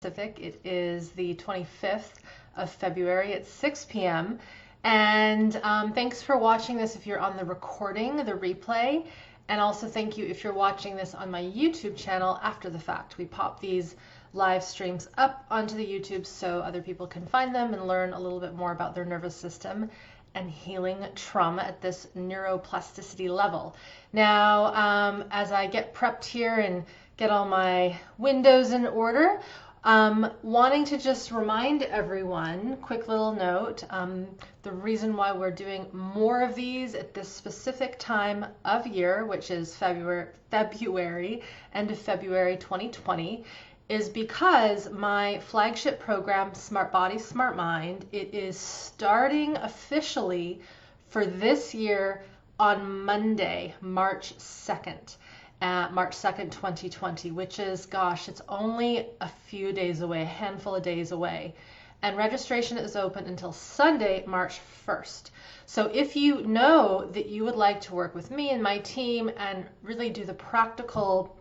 Pacific. It is the 25th of February at 6 p.m. And thanks for watching this if you're on the recording, the replay. And also thank you if you're watching this on my YouTube channel after the fact. We pop these live streams up onto the YouTube so other people can find them and learn a little bit more about their nervous system and healing trauma at this neuroplasticity level. Now, as I get prepped here and get all my windows in order, wanting to just remind everyone, quick little note, the reason why we're doing more of these at this specific time of year, which is February, end of February 2020, is because my flagship program, Smart Body, Smart Mind, it is starting officially for this year on Monday, March 2nd. March 2nd, 2020, which is, gosh, it's only a few days away, a handful of days away. And registration is open until Sunday, March 1st. So if you know that you would like to work with me and my team and really do the practical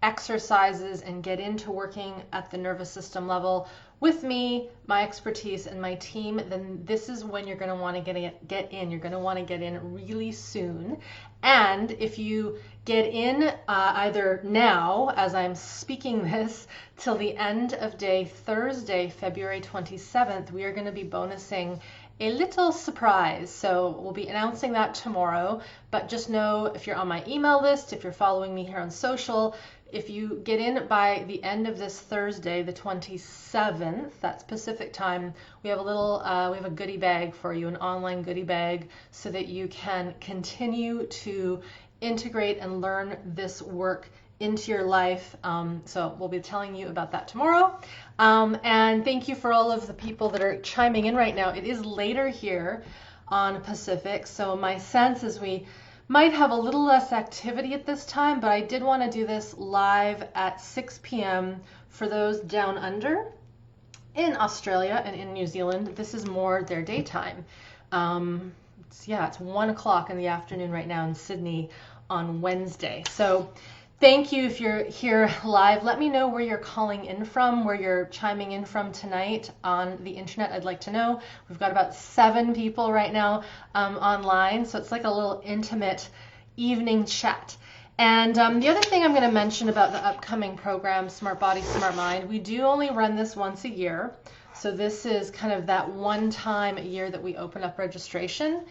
exercises and get into working at the nervous system level with me, my expertise, and my team, then this is when you're going to want to get in. You're going to want to get in really soon. And if you get in either now, as I'm speaking this, till the end of day Thursday, February 27th, we are going to be bonusing a little surprise. So we'll be announcing that tomorrow, but just know if you're on my email list, if you're following me here on social, if you get in by the end of this Thursday, the 27th, that's Pacific time, we have a little, we have a goodie bag for you, an online goodie bag, so that you can continue to integrate and learn this work into your life. So we'll be telling you about that tomorrow. And thank you for all of the people that are chiming in right now. It is later here on Pacific, so my sense is we might have a little less activity at this time, but I did want to do this live at 6 p.m. for those down under in Australia and in New Zealand. This is more their daytime. It's 1 o'clock in the afternoon right now in Sydney on Wednesday. So thank you if you're here live. Let me know where you're calling in from, where you're chiming in from tonight on the internet. I'd like to know. We've got about 7 people right now online, so it's like a little intimate evening chat. And the other thing I'm going to mention about the upcoming program, Smart Body, Smart Mind, we do only run this once a year. So this is kind of that one time a year that we open up registration.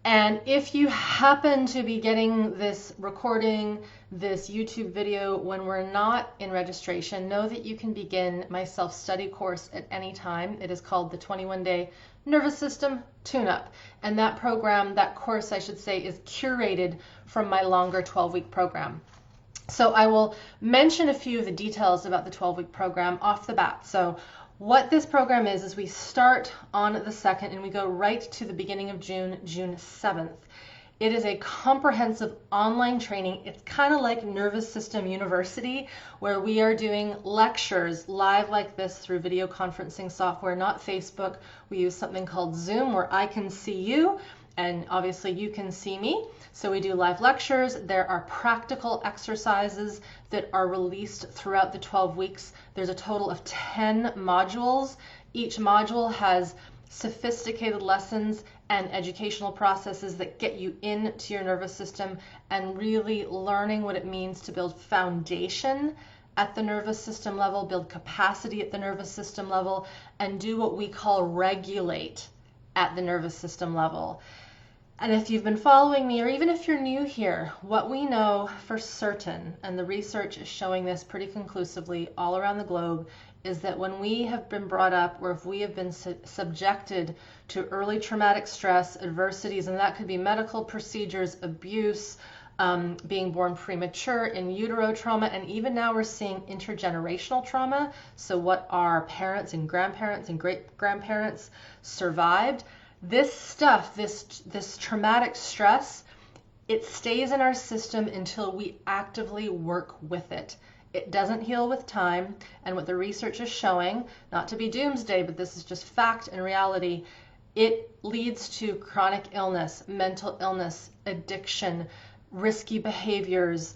And if you happen to be getting this recording, this YouTube video when we're not in registration, know that you can begin my self-study course at any time. It is called the 21-Day Nervous System Tune-Up. And that program, that course I should say, is curated from my longer 12-week program. So I will mention a few of the details about the 12-week program off the bat. So what this program is we start on the 2nd and we go right to the beginning of June, June 7th. It is a comprehensive online training. It's kind of like Nervous System University, where we are doing lectures live like this through video conferencing software, not Facebook. We use something called Zoom, where I can see you and obviously you can see me. So we do live lectures. There are practical exercises that are released throughout the 12 weeks. There's a total of 10 modules. Each module has sophisticated lessons and educational processes that get you into your nervous system and really learning what it means to build foundation at the nervous system level, build capacity at the nervous system level, and do what we call regulate at the nervous system level. And if you've been following me, or even if you're new here, what we know for certain, and the research is showing this pretty conclusively all around the globe, is that when we have been brought up, or if we have been subjected to early traumatic stress, adversities, and that could be medical procedures, abuse, being born premature, in utero trauma, and even now we're seeing intergenerational trauma. So what our parents and grandparents and great-grandparents survived. This stuff, this traumatic stress, it stays in our system until we actively work with it. It doesn't heal with time, and what the research is showing, not to be doomsday, but this is just fact and reality, it leads to chronic illness, mental illness, addiction, risky behaviors,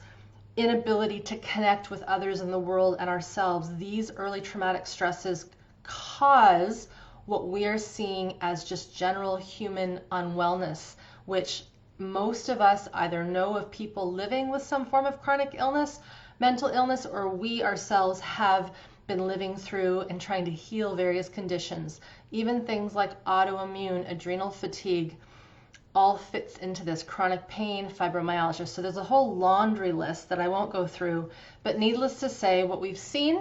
inability to connect with others in the world and ourselves, these early traumatic stresses cause what we are seeing as just general human unwellness, which most of us either know of people living with some form of chronic illness, mental illness, or we ourselves have been living through and trying to heal various conditions. Even things like autoimmune, adrenal fatigue, all fits into this, chronic pain, fibromyalgia. So there's a whole laundry list that I won't go through, but needless to say, what we've seen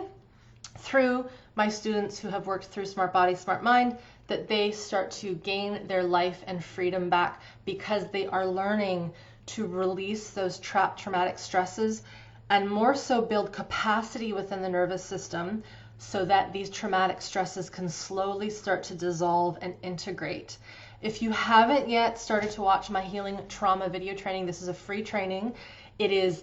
through my students who have worked through Smart Body, Smart Mind, that they start to gain their life and freedom back because they are learning to release those trapped traumatic stresses and more so build capacity within the nervous system so that these traumatic stresses can slowly start to dissolve and integrate. If you haven't yet started to watch my healing trauma video training, this is a free training. It is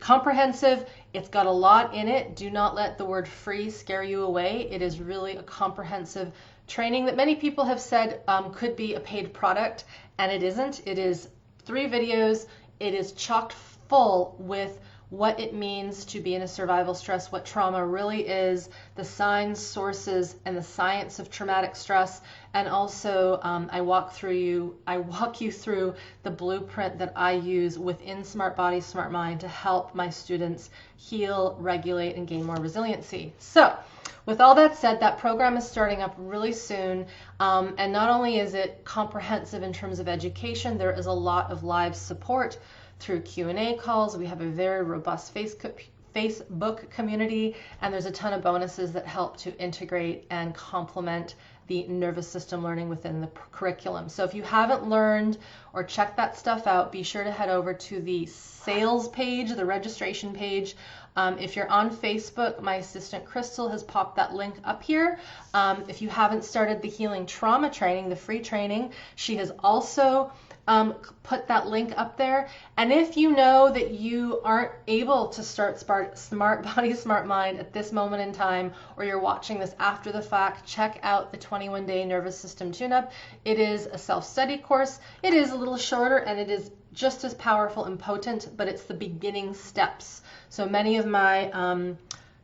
comprehensive. It's got a lot in it. Do not let the word free scare you away. It is really a comprehensive training that many people have said could be a paid product, and it isn't. It is 3 videos. It is chock full with what it means to be in a survival stress, what trauma really is, the signs, sources, and the science of traumatic stress. And also I walk you through the blueprint that I use within Smart Body, Smart Mind to help my students heal, regulate, and gain more resiliency. So with all that said, that program is starting up really soon. And not only is it comprehensive in terms of education, there is a lot of live support through Q&A calls. We have a very robust Facebook community, and there's a ton of bonuses that help to integrate and complement the nervous system learning within the curriculum. So if you haven't learned or checked that stuff out, be sure to head over to the sales page, the registration page. If you're on Facebook, my assistant Crystal has popped that link up here. If you haven't started the healing trauma training, the free training, she has also put that link up there. And if you know that you aren't able to start Smart Body, Smart Mind at this moment in time, or you're watching this after the fact, check out the 21-day nervous system tune-up. It is a self-study course. It is a little shorter and it is just as powerful and potent, but it's the beginning steps. So many of my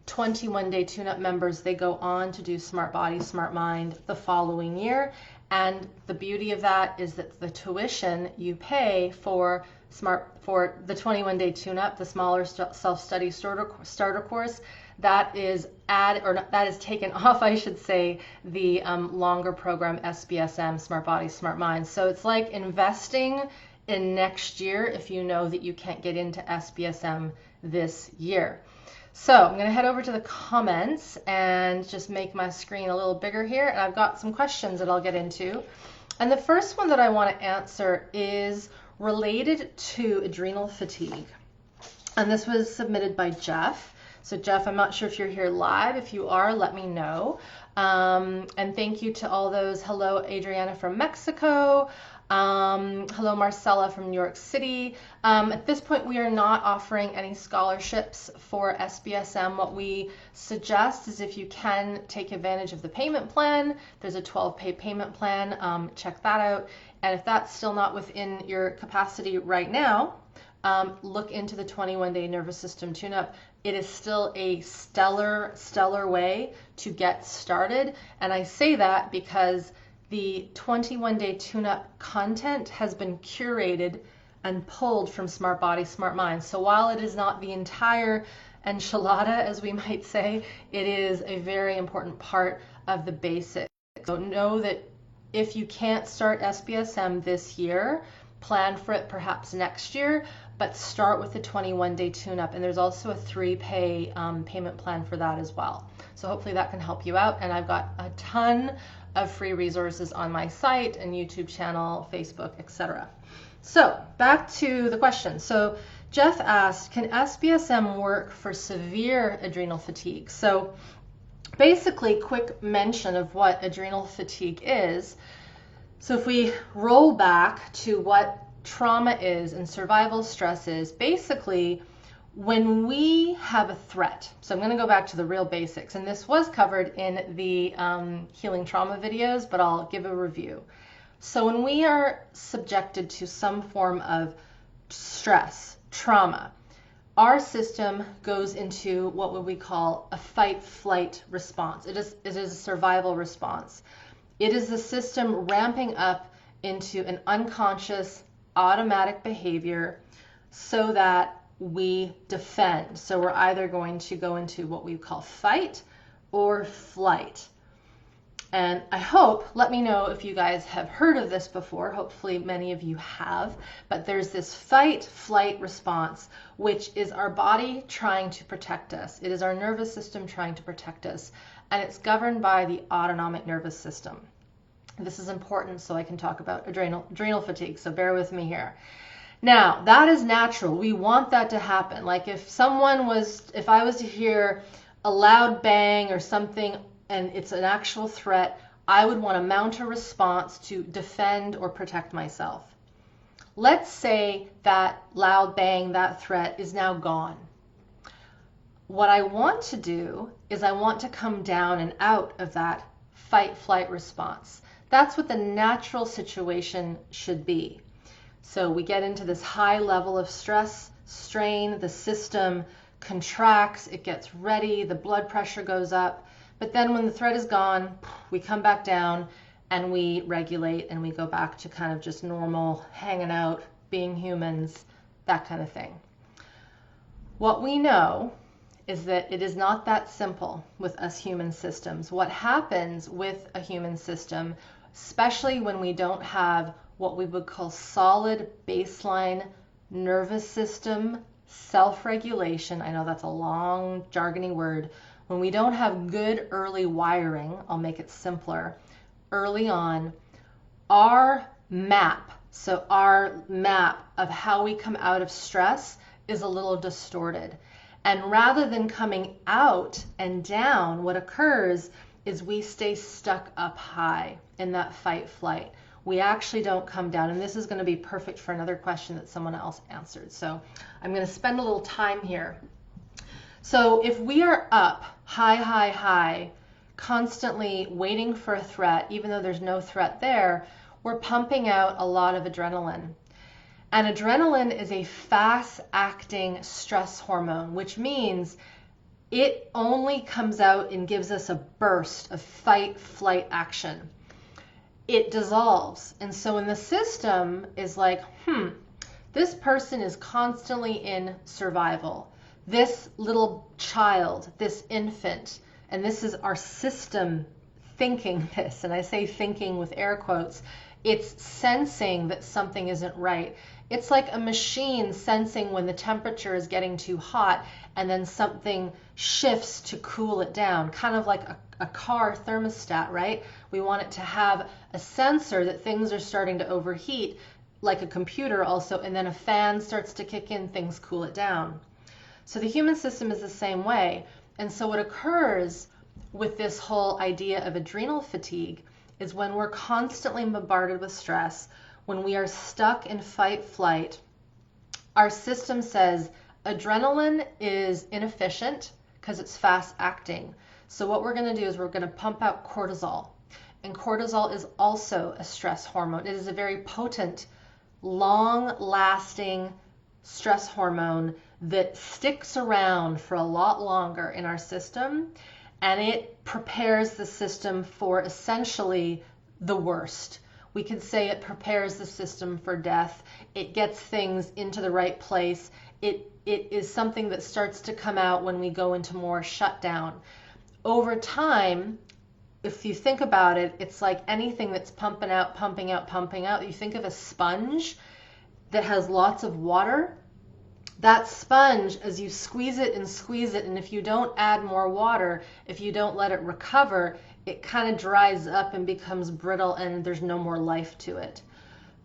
21-day tune-up members, they go on to do Smart Body, Smart Mind the following year. And the beauty of that is that the tuition you pay for the 21-day tune-up, the smaller self-study starter course, that is taken off, I should say, the longer program SBSM, Smart Body, Smart Mind. So it's like investing in next year if you know that you can't get into SBSM this year. So I'm going to head over to the comments and just make my screen a little bigger here. And I've got some questions that I'll get into. And the first one that I want to answer is related to adrenal fatigue. And this was submitted by Jeff. So Jeff, I'm not sure if you're here live. If you are, let me know. And thank you to all those. Hello, Adriana from Mexico. Hello, Marcella from New York City. At this point, we are not offering any scholarships for SBSM. What we suggest is if you can take advantage of the payment plan, there's a 12-pay payment plan. Check that out. And if that's still not within your capacity right now, look into the 21-day nervous system tune-up. It is still a stellar way to get started. And I say that because the 21-day tune-up content has been curated and pulled from Smart Body, Smart Mind. So while it is not the entire enchilada, as we might say, it is a very important part of the basics. So know that if you can't start SBSM this year, plan for it perhaps next year, but start with the 21-day tune-up. And there's also a 3-pay payment plan for that as well. So hopefully that can help you out. And I've got a ton of free resources on my site and YouTube channel, Facebook, etc. So back to the question. So Jeff asked, can SBSM work for severe adrenal fatigue? So basically, quick mention of what adrenal fatigue is. So if we roll back to what trauma is and survival stress is, basically when we have a threat. So I'm going to go back to the real basics, and this was covered in the healing trauma videos, but I'll give a review. So when we are subjected to some form of stress, trauma, our system goes into what would we call a fight-flight response. It is a survival response. It is the system ramping up into an unconscious automatic behavior so that we defend. So we're either going to go into what we call fight or flight. And I hope, let me know if you guys have heard of this before. Hopefully many of you have. But there's this fight-flight response, which is our body trying to protect us. It is our nervous system trying to protect us. And it's governed by the autonomic nervous system. This is important so I can talk about adrenal fatigue. So bear with me here. Now, that is natural. We want that to happen. Like if I was to hear a loud bang or something and it's an actual threat, I would want to mount a response to defend or protect myself. Let's say that loud bang, that threat is now gone. What I want to do is I want to come down and out of that fight-flight response. That's what the natural situation should be. So we get into this high level of stress, strain, the system contracts, it gets ready, the blood pressure goes up. But then when the threat is gone, we come back down and we regulate and we go back to kind of just normal hanging out, being humans, that kind of thing. What we know is that it is not that simple with us human systems. What happens with a human system, especially when we don't have what we would call solid baseline nervous system self-regulation, I know that's a long jargony word, when we don't have good early wiring, I'll make it simpler, early on, our map of how we come out of stress is a little distorted. And rather than coming out and down, what occurs is we stay stuck up high in that fight-flight. We actually don't come down. And this is going to be perfect for another question that someone else answered. So I'm going to spend a little time here. So if we are up high, constantly waiting for a threat, even though there's no threat there, we're pumping out a lot of adrenaline. And adrenaline is a fast-acting stress hormone, which means it only comes out and gives us a burst of fight-flight action. It dissolves. And so when the system is like, this person is constantly in survival. This little child, this infant, and this is our system thinking this, and I say thinking with air quotes, it's sensing that something isn't right. It's like a machine sensing when the temperature is getting too hot and then something shifts to cool it down, kind of like a car thermostat, right? We want it to have a sensor that things are starting to overheat, like a computer also, and then a fan starts to kick in, things cool it down. So the human system is the same way. And so what occurs with this whole idea of adrenal fatigue is when we're constantly bombarded with stress, when we are stuck in fight-flight, our system says adrenaline is inefficient because it's fast-acting. So what we're going to do is we're going to pump out cortisol. And cortisol is also a stress hormone. It is a very potent, long-lasting stress hormone that sticks around for a lot longer in our system, and it prepares the system for essentially the worst. We could say it prepares the system for death. It gets things into the right place. It is something that starts to come out when we go into more shutdown. Over time, if you think about it, it's like anything that's pumping out. You think of a sponge that has lots of water. That sponge, as you squeeze it, and if you don't add more water, if you don't let it recover, it kind of dries up and becomes brittle and there's no more life to it.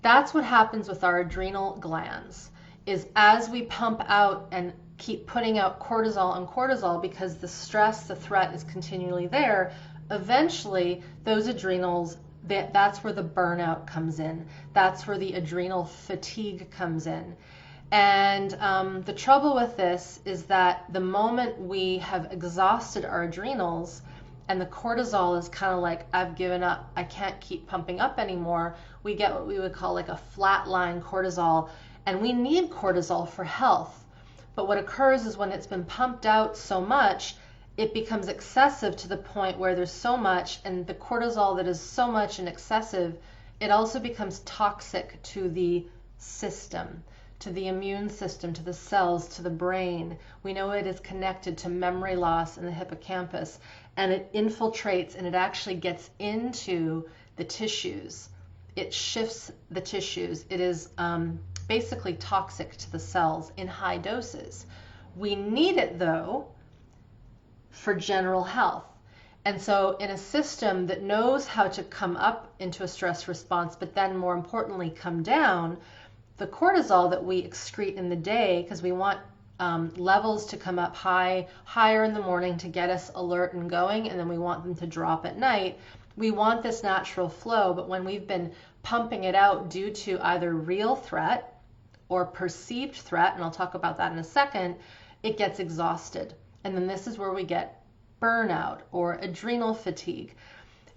That's what happens with our adrenal glands, is as we pump out and keep putting out cortisol because the stress, the threat is continually there, eventually those adrenals, that's where the burnout comes in. That's where the adrenal fatigue comes in. And the trouble with this is that the moment we have exhausted our adrenals and the cortisol is kind of like, I've given up, I can't keep pumping up anymore, we get what we would call like a flatline cortisol. And we need cortisol for health. But what occurs is when it's been pumped out so much, it becomes excessive to the point where there's so much, and the cortisol that is so much and excessive, it also becomes toxic to the system, to the immune system, to the cells, to the brain. We know it is connected to memory loss in the hippocampus, and it infiltrates and it actually gets into the tissues. It shifts the tissues. It is basically toxic to the cells in high doses. We need it though for general health. And so in a system that knows how to come up into a stress response, but then more importantly come down, the cortisol that we excrete in the day, because we want levels to come up higher in the morning to get us alert and going, and then we want them to drop at night. We want this natural flow, but when we've been pumping it out due to either real threat or perceived threat, and I'll talk about that in a second, it gets exhausted. And then this is where we get burnout or adrenal fatigue.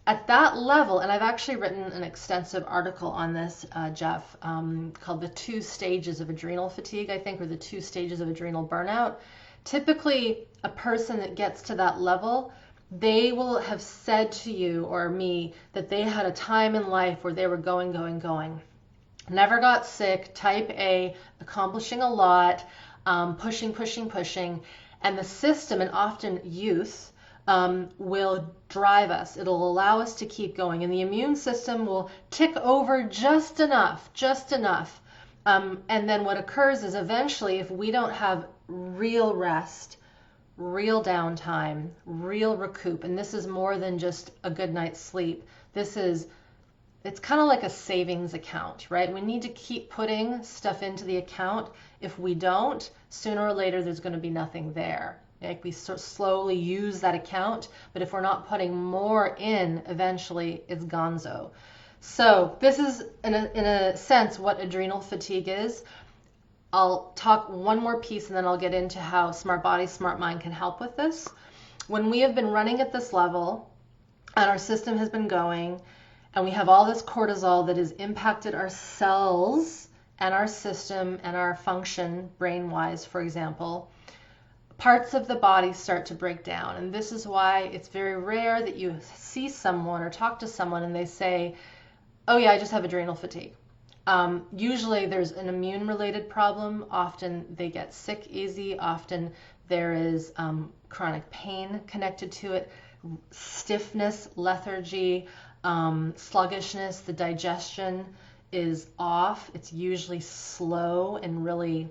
At that level, and I've actually written an extensive article on this, Jeff, called The 2 Stages of Adrenal Fatigue, I think, or The 2 Stages of Adrenal Burnout. Typically, a person that gets to that level, they will have said to you or me that they had a time in life where they were going. Never got sick, type A, accomplishing a lot, pushing. And the system, and often youth, will drive us. It'll allow us to keep going. And the immune system will tick over just enough. And then what occurs is eventually, if we don't have real rest, real downtime, real recoup, and this is more than just a good night's sleep. It's kind of like a savings account, right? We need to keep putting stuff into the account. If we don't, sooner or later, there's going to be nothing there. Like we slowly use that account, but if we're not putting more in, eventually it's gonzo. So this is, in a sense, what adrenal fatigue is. I'll talk one more piece and then I'll get into how Smart Body, Smart Mind can help with this. When we have been running at this level and our system has been going and we have all this cortisol that has impacted our cells and our system and our function, brain-wise, for example, parts of the body start to break down. And this is why it's very rare that you see someone or talk to someone and they say, oh yeah, I just have adrenal fatigue. Usually there's an immune-related problem. Often they get sick easy. Often there is chronic pain connected to it, stiffness, lethargy, sluggishness. The digestion is off. It's usually slow and really,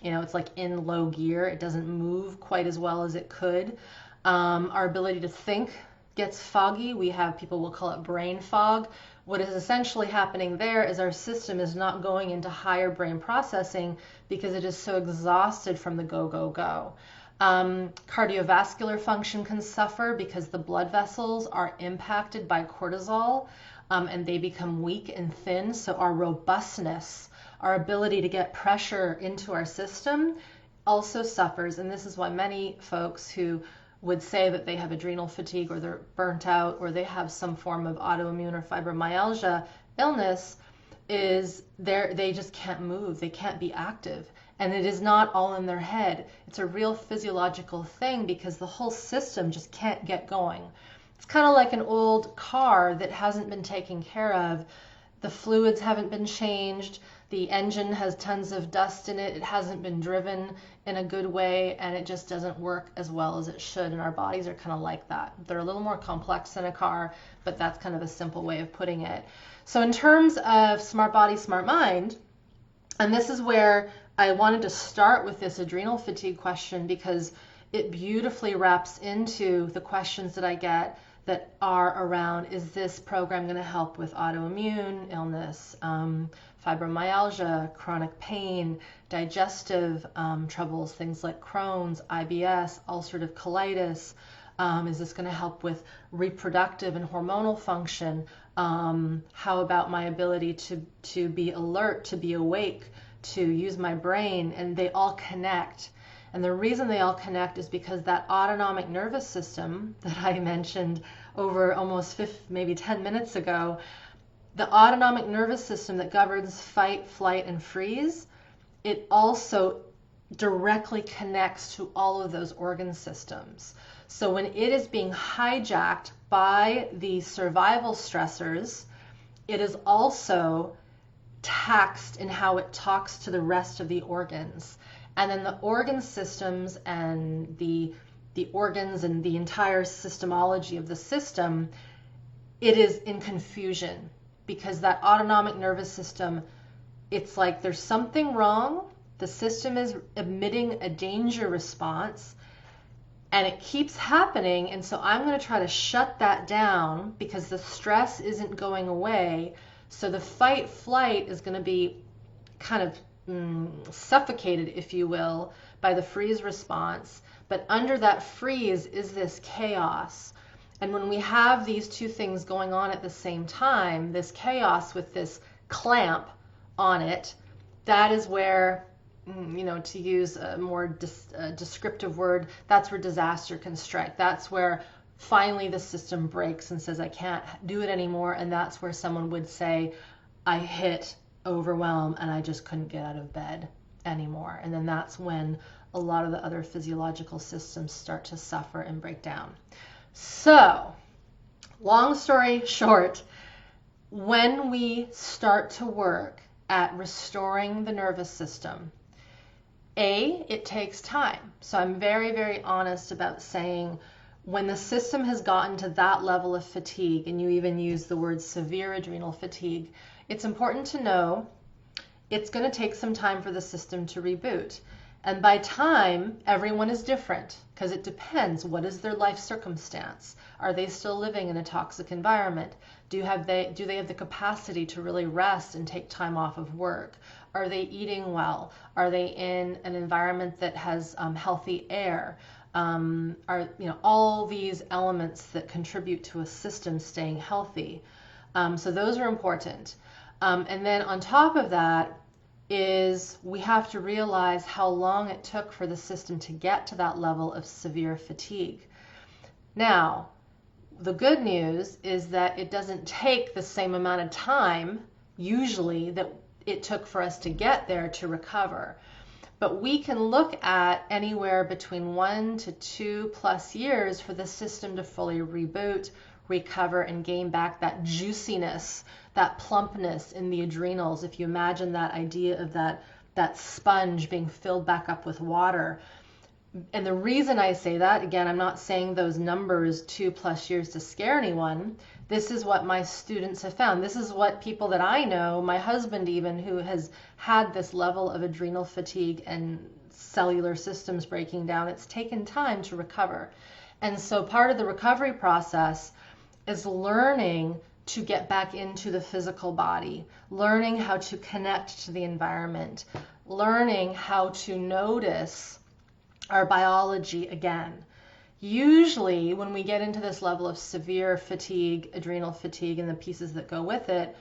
it's like in low gear. It doesn't move quite as well as it could. Our ability to think gets foggy. We have, people will call it brain fog. What is essentially happening there is our system is not going into higher brain processing because it is so exhausted from the go. Cardiovascular function can suffer because the blood vessels are impacted by cortisol and they become weak and thin. So our robustness, our ability to get pressure into our system also suffers. And this is why many folks who would say that they have adrenal fatigue or they're burnt out or they have some form of autoimmune or fibromyalgia illness is they just can't move. They can't be active. And it is not all in their head. It's a real physiological thing because the whole system just can't get going. It's kind of like an old car that hasn't been taken care of. The fluids haven't been changed. The engine has tons of dust in it. It hasn't been driven in a good way, and it just doesn't work as well as it should. And our bodies are kind of like that. They're a little more complex than a car, but that's kind of a simple way of putting it. So in terms of Smart Body, Smart Mind, and this is where I wanted to start with this adrenal fatigue question because it beautifully wraps into the questions that I get that are around, is this program going to help with autoimmune illness, fibromyalgia, chronic pain, digestive troubles, things like Crohn's, IBS, ulcerative colitis? Is this going to help with reproductive and hormonal function? How about my ability to be alert, to be awake, to use my brain? And they all connect. And the reason they all connect is because that autonomic nervous system that I mentioned over almost maybe 10 minutes ago, the autonomic nervous system that governs fight, flight, and freeze, it also directly connects to all of those organ systems. So when it is being hijacked by the survival stressors, it is also taxed in how it talks to the rest of the organs. And then the organ systems and the organs and the entire systemology of the system, it is in confusion, because that autonomic nervous system, it's like there's something wrong. The system is emitting a danger response, and it keeps happening. And so I'm going to try to shut that down because the stress isn't going away. So the fight flight is going to be kind of suffocated, if you will, by the freeze response. But under that freeze is this chaos. And when we have these two things going on at the same time, this chaos with this clamp on it, that is where, to use a more descriptive word, that's where disaster can strike. That's where finally the system breaks and says, I can't do it anymore. And that's where someone would say, I hit overwhelm and I just couldn't get out of bed anymore. And then that's when a lot of the other physiological systems start to suffer and break down. So, long story short, when we start to work at restoring the nervous system, it takes time. So I'm very, very honest about saying when the system has gotten to that level of fatigue, and you even use the word severe adrenal fatigue, it's important to know it's going to take some time for the system to reboot. And by time, everyone is different because it depends. What is their life circumstance? Are they still living in a toxic environment? Do they have the capacity to really rest and take time off of work? Are they eating well? Are they in an environment that has healthy air? Are all these elements that contribute to a system staying healthy? So those are important. And then on top of that is we have to realize how long it took for the system to get to that level of severe fatigue. Now, the good news is that it doesn't take the same amount of time usually that it took for us to get there to recover. But we can look at anywhere between 1 to 2+ years for the system to fully reboot, recover, and gain back that juiciness, that plumpness in the adrenals. If you imagine that idea of that sponge being filled back up with water. And the reason I say that, again, I'm not saying those numbers 2+ years to scare anyone. This is what my students have found. This is what people that I know, my husband even, who has had this level of adrenal fatigue and cellular systems breaking down, it's taken time to recover. And so part of the recovery process is learning to get back into the physical body, learning how to connect to the environment, learning how to notice our biology again. Usually when we get into this level of severe fatigue, adrenal fatigue, and the pieces that go with it,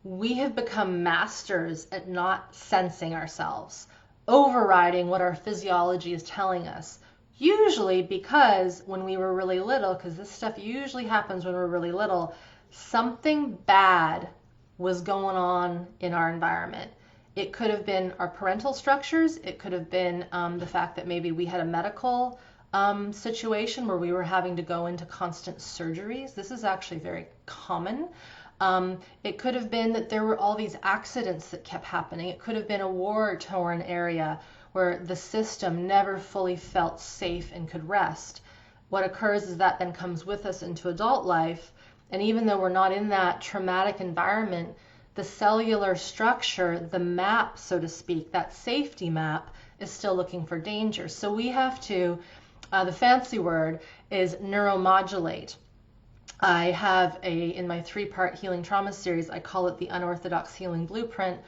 we have become masters at not sensing ourselves, overriding what our physiology is telling us. Usually because when we were really little, because this stuff usually happens when we're really little, something bad was going on in our environment. It could have been our parental structures. It could have been the fact that maybe we had a medical situation where we were having to go into constant surgeries. This is actually very common. It could have been that there were all these accidents that kept happening. It could have been a war-torn area where the system never fully felt safe and could rest. What occurs is that then comes with us into adult life, and even though we're not in that traumatic environment, the cellular structure, the map, so to speak, that safety map, is still looking for danger. So we have to, the fancy word is neuromodulate. I have in my 3-part healing trauma series, I call it the Unorthodox Healing Blueprint.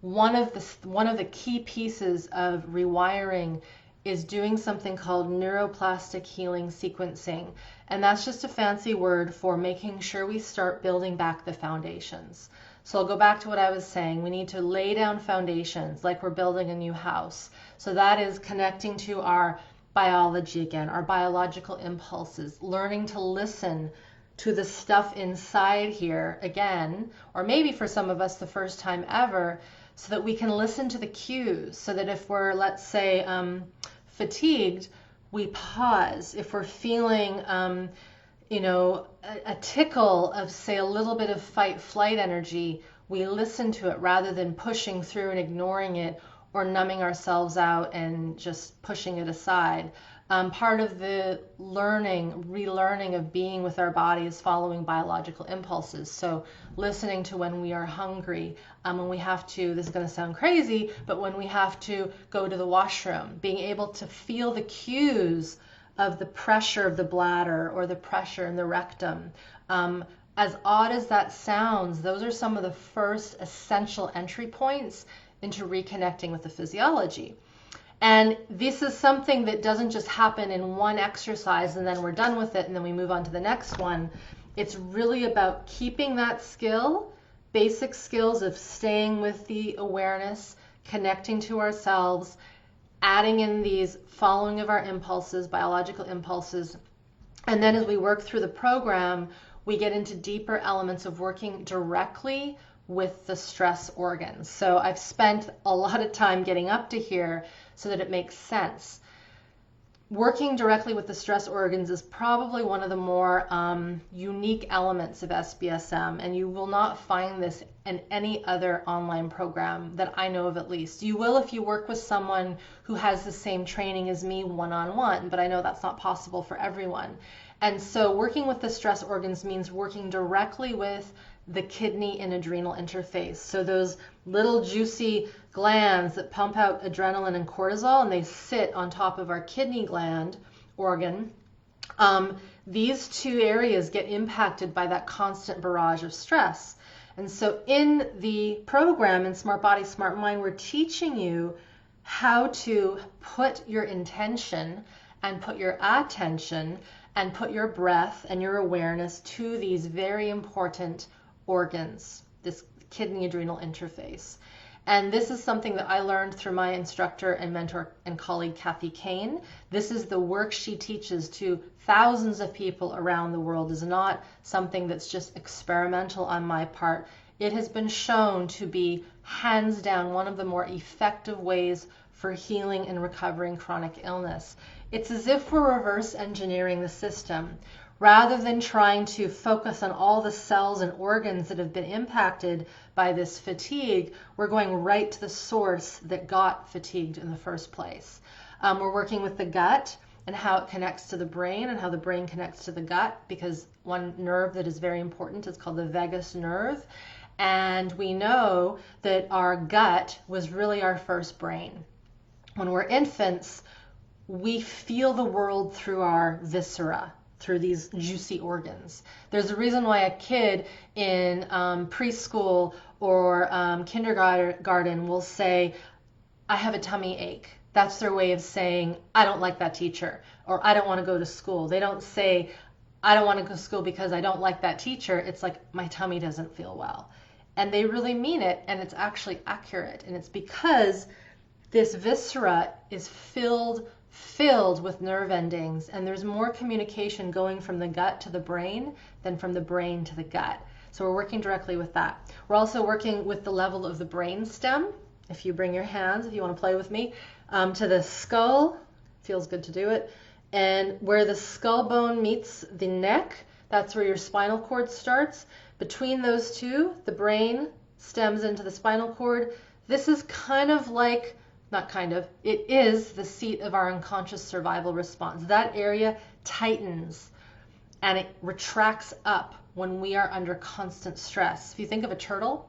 One of the key pieces of rewiring is doing something called neuroplastic healing sequencing. And that's just a fancy word for making sure we start building back the foundations. So I'll go back to what I was saying. We need to lay down foundations like we're building a new house. So that is connecting to our biology again, our biological impulses, learning to listen to the stuff inside here again, or maybe for some of us the first time ever, so that we can listen to the cues, so that if we're, let's say, fatigued, we pause. If we're feeling a tickle of, say, a little bit of fight-flight energy, we listen to it rather than pushing through and ignoring it or numbing ourselves out and just pushing it aside. Part of the relearning of being with our body is following biological impulses. So listening to when we are hungry, when we have to, this is going to sound crazy, but when we have to go to the washroom, being able to feel the cues of the pressure of the bladder or the pressure in the rectum. As odd as that sounds, those are some of the first essential entry points into reconnecting with the physiology. And this is something that doesn't just happen in one exercise and then we're done with it and then we move on to the next one. It's really about keeping that skill, basic skills of staying with the awareness, connecting to ourselves, adding in these following of our impulses, biological impulses. And then as we work through the program, we get into deeper elements of working directly with the stress organs. So I've spent a lot of time getting up to here so that it makes sense. Working directly with the stress organs is probably one of the more unique elements of SBSM, and you will not find this in any other online program that I know of, at least. You will if you work with someone who has the same training as me one-on-one, but I know that's not possible for everyone. And so working with the stress organs means working directly with the kidney and adrenal interface. So those little juicy glands that pump out adrenaline and cortisol, and they sit on top of our kidney gland organ. These two areas get impacted by that constant barrage of stress. And so in the program in Smart Body, Smart Mind, we're teaching you how to put your intention and put your attention and put your breath and your awareness to these very important organs, this kidney adrenal interface. And this is something that I learned through my instructor and mentor and colleague, Kathy Kane. This is the work she teaches to thousands of people around the world. It's not something that's just experimental on my part. It has been shown to be hands down one of the more effective ways for healing and recovering chronic illness. It's as if we're reverse engineering the system. Rather than trying to focus on all the cells and organs that have been impacted by this fatigue, we're going right to the source that got fatigued in the first place. We're working with the gut and how it connects to the brain and how the brain connects to the gut, because one nerve that is very important is called the vagus nerve. And we know that our gut was really our first brain. When we're infants, we feel the world through our viscera, through these juicy organs. There's a reason why a kid in preschool or kindergarten will say, I have a tummy ache. That's their way of saying, I don't like that teacher, or I don't want to go to school. They don't say, I don't want to go to school because I don't like that teacher. It's like, my tummy doesn't feel well. And they really mean it, and it's actually accurate. And it's because this viscera is filled with nerve endings, and there's more communication going from the gut to the brain than from the brain to the gut. So we're working directly with that. We're also working with the level of the brain stem. If you bring your hands, if you want to play with me, to the skull, feels good to do it. And where the skull bone meets the neck, that's where your spinal cord starts. Between those two, the brain stems into the spinal cord. This is kind of like, it is the seat of our unconscious survival response. That area tightens and it retracts up when we are under constant stress. If you think of a turtle,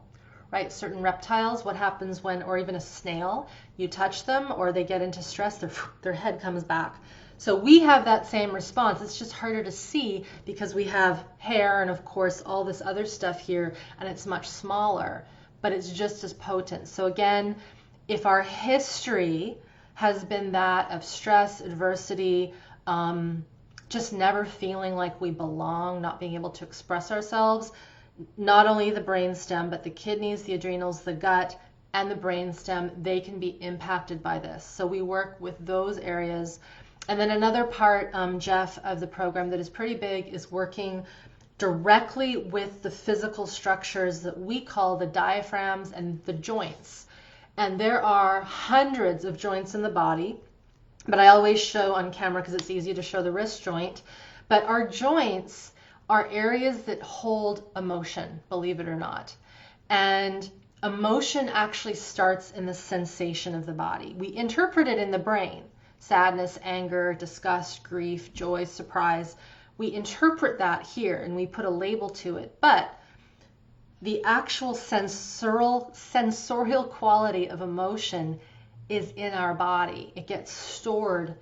right, certain reptiles, what happens when, or even a snail, you touch them or they get into stress, their head comes back. So we have that same response. It's just harder to see because we have hair and of course all this other stuff here, and it's much smaller, but it's just as potent. So again, if our history has been that of stress, adversity, just never feeling like we belong, not being able to express ourselves, not only the brainstem, but the kidneys, the adrenals, the gut, and the brainstem, they can be impacted by this. So we work with those areas. And then another part, Jeff, of the program that is pretty big is working directly with the physical structures that we call the diaphragms and the joints. And there are hundreds of joints in the body, but I always show on camera because it's easy to show the wrist joint. But our joints are areas that hold emotion, believe it or not. And emotion actually starts in the sensation of the body. We interpret it in the brain: sadness, anger, disgust, grief, joy, surprise. We interpret that here and we put a label to it. But the actual sensorial quality of emotion is in our body. It gets stored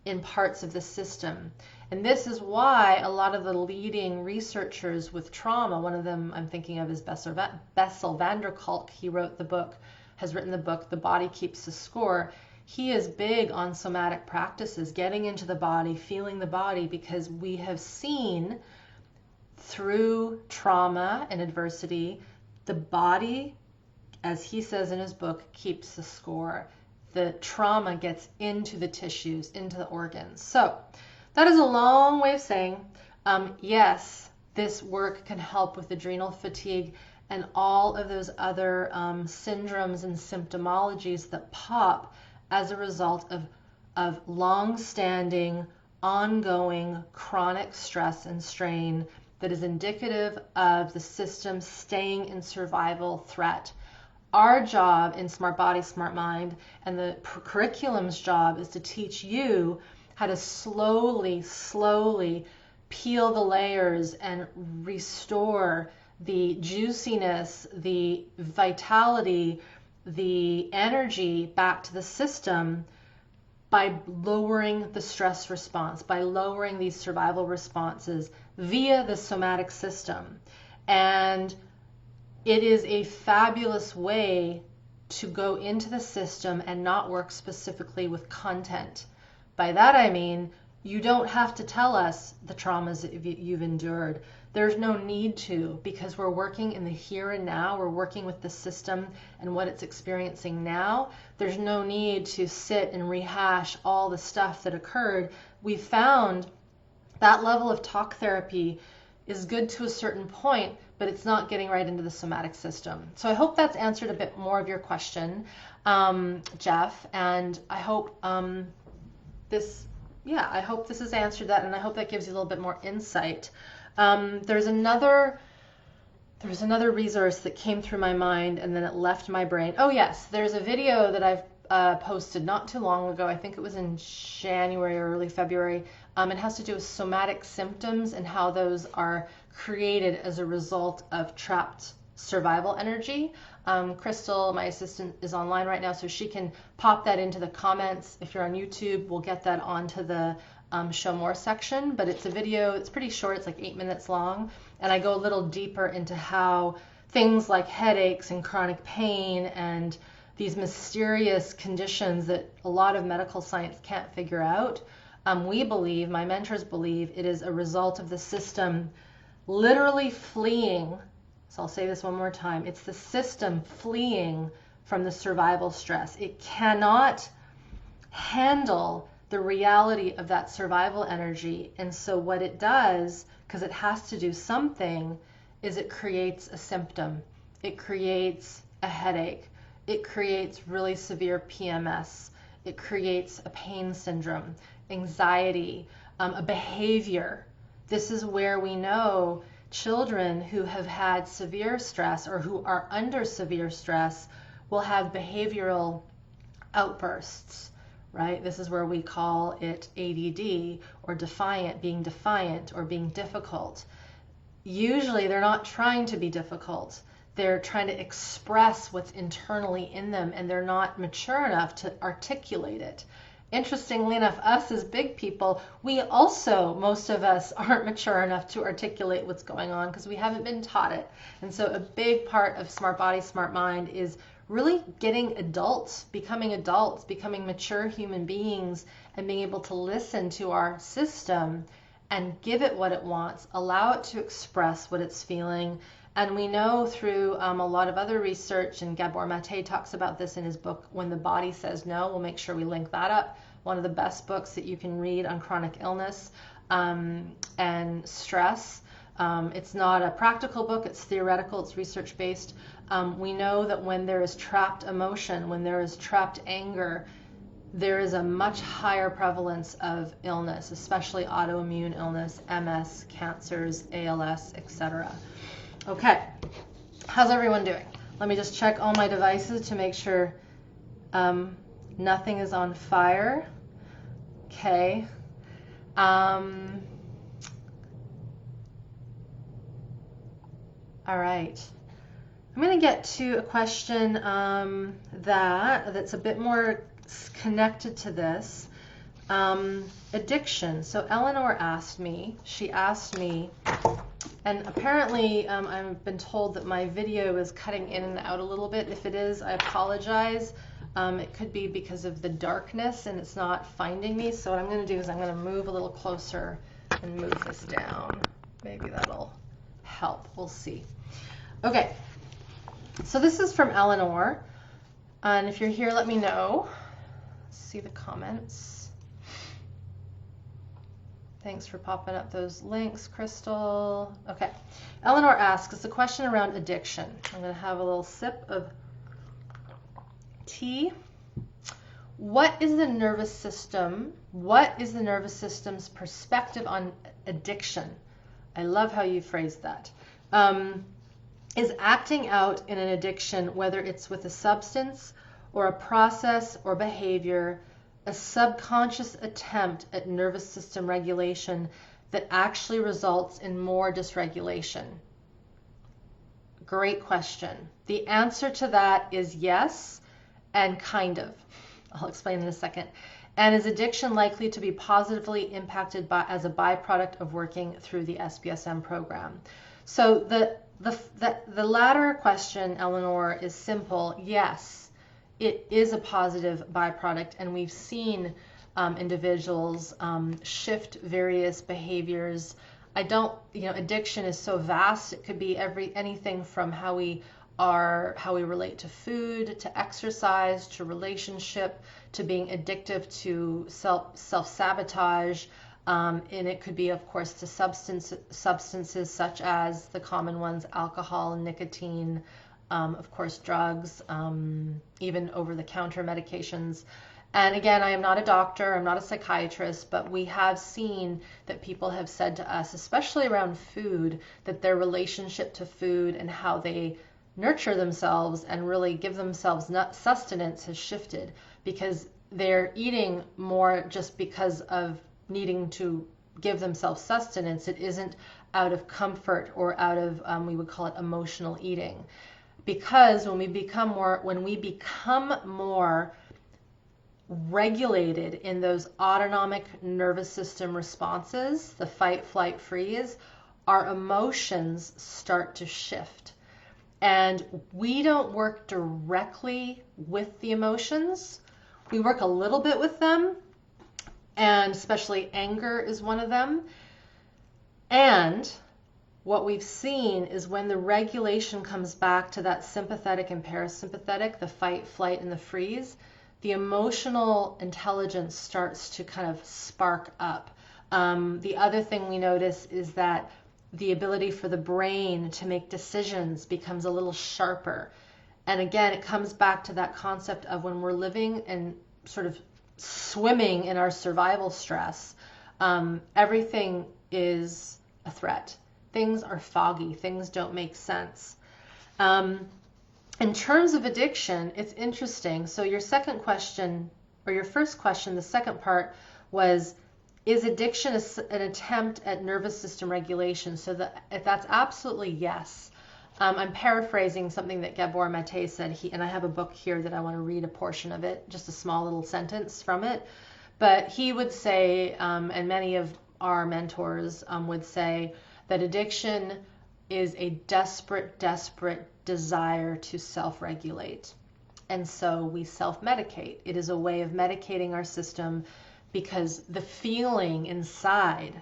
in parts of the system. And this is why a lot of the leading researchers with trauma, one of them I'm thinking of is Bessel van der Kolk. He wrote the book, has written the book, The Body Keeps the Score. He is big on somatic practices, getting into the body, feeling the body, because we have seen through trauma and adversity, the body, as he says in his book, keeps the score. The trauma gets into the tissues, into the organs. So that is a long way of saying, yes, this work can help with adrenal fatigue and all of those other syndromes and symptomologies that pop as a result of long-standing, ongoing, chronic stress and strain that is indicative of the system staying in survival threat. Our job in Smart Body, Smart Mind, and the curriculum's job is to teach you how to slowly peel the layers and restore the juiciness, the vitality, the energy back to the system by lowering the stress response, by lowering these survival responses via the somatic system. And it is a fabulous way to go into the system and not work specifically with content. By that I mean, you don't have to tell us the traumas that you've endured. There's no need to, because we're working in the here and now. We're working with the system and what it's experiencing now. There's no need to sit and rehash all the stuff that occurred. We found that level of talk therapy is good to a certain point, but it's not getting right into the somatic system. So I hope that's answered a bit more of your question, Jeff, and I hope I hope this has answered that, and I hope that gives you a little bit more insight. There's another resource that came through my mind and then it left my brain. Oh yes, there's a video that I've posted not too long ago. I think it was in January or early February. It has to do with somatic symptoms and how those are created as a result of trapped survival energy. Crystal, my assistant, is online right now, so she can pop that into the comments. If you're on YouTube, we'll get that onto the show more section, but it's a video, it's pretty short, it's like 8 minutes long, and I go a little deeper into how things like headaches and chronic pain and these mysterious conditions that a lot of medical science can't figure out, we believe, my mentors believe, it is a result of the system literally fleeing. So I'll say this one more time. It's the system fleeing from the survival stress. It cannot handle the reality of that survival energy. And so what it does, because it has to do something, is it creates a symptom. It creates a headache. It creates really severe PMS. It creates a pain syndrome, anxiety, a behavior. This is where we know children who have had severe stress or who are under severe stress will have behavioral outbursts, right? This is where we call it ADD or being defiant or being difficult. Usually they're not trying to be difficult. They're trying to express what's internally in them, and they're not mature enough to articulate it. Interestingly enough, us as big people, we also, most of us, aren't mature enough to articulate what's going on because we haven't been taught it. And so a big part of Smart Body, Smart Mind is really getting adults, becoming mature human beings, and being able to listen to our system and give it what it wants, allow it to express what it's feeling. And we know through a lot of other research, and Gabor Mate talks about this in his book, When the Body Says No. We'll make sure we link that up. One of the best books that you can read on chronic illness and stress. It's not a practical book, it's theoretical, it's research based. We know that when there is trapped emotion, when there is trapped anger, there is a much higher prevalence of illness, especially autoimmune illness, MS, cancers, ALS, etc. Okay, how's everyone doing? Let me just check all my devices to make sure nothing is on fire. Okay. All right. I'm going to get to a question that's a bit more connected to this. Addiction. So Eleanor asked me, and apparently I've been told that my video is cutting in and out a little bit. If it is, I apologize. It could be because of the darkness and it's not finding me. So what I'm going to do is I'm going to move a little closer and move this down. Maybe that'll help. We'll see. Okay. So this is from Eleanor. And if you're here, let me know. See the comments. Thanks for popping up those links, Crystal. Okay. Eleanor asks, it's a question around addiction. I'm going to have a little sip of tea. What is the nervous system's perspective on addiction? I love how you phrased that. Is acting out in an addiction, whether it's with a substance or a process or behavior, a subconscious attempt at nervous system regulation that actually results in more dysregulation? Great question. The answer to that is yes, and kind of. I'll explain in a second. And is addiction likely to be positively impacted as a byproduct of working through the SBSM program? So the latter question, Eleanor, is simple. Yes, it is a positive byproduct, and we've seen individuals shift various behaviors. Addiction is so vast. It could be anything from how we relate to food, to exercise, to relationship, to being addictive, to self-sabotage. And it could be, of course, to substances such as the common ones, alcohol, nicotine, of course, drugs, even over-the-counter medications. And again, I am not a doctor, I'm not a psychiatrist, but we have seen that people have said to us, especially around food, that their relationship to food and how they nurture themselves and really give themselves sustenance has shifted, because they're eating more just because of needing to give themselves sustenance. It isn't out of comfort or out of we would call it emotional eating, because when we become more regulated in those autonomic nervous system responses, the fight, flight, freeze, our emotions start to shift. And we don't work directly with the emotions. We work a little bit with them, and especially anger is one of them. And what we've seen is when the regulation comes back to that sympathetic and parasympathetic, the fight, flight, and the freeze, the emotional intelligence starts to kind of spark up. The other thing we notice is that the ability for the brain to make decisions becomes a little sharper. And again, it comes back to that concept of when we're living and sort of swimming in our survival stress, everything is a threat. Things are foggy. Things don't make sense. In terms of addiction, it's interesting. So your second question, or your first question, the second part was, is addiction an attempt at nervous system regulation? So that's absolutely yes. I'm paraphrasing something that Gabor Mate said, and I have a book here that I want to read a portion of it, just a small little sentence from it. But he would say, and many of our mentors would say, that addiction is a desperate desire to self-regulate. And so we self-medicate. It is a way of medicating our system, because the feeling inside,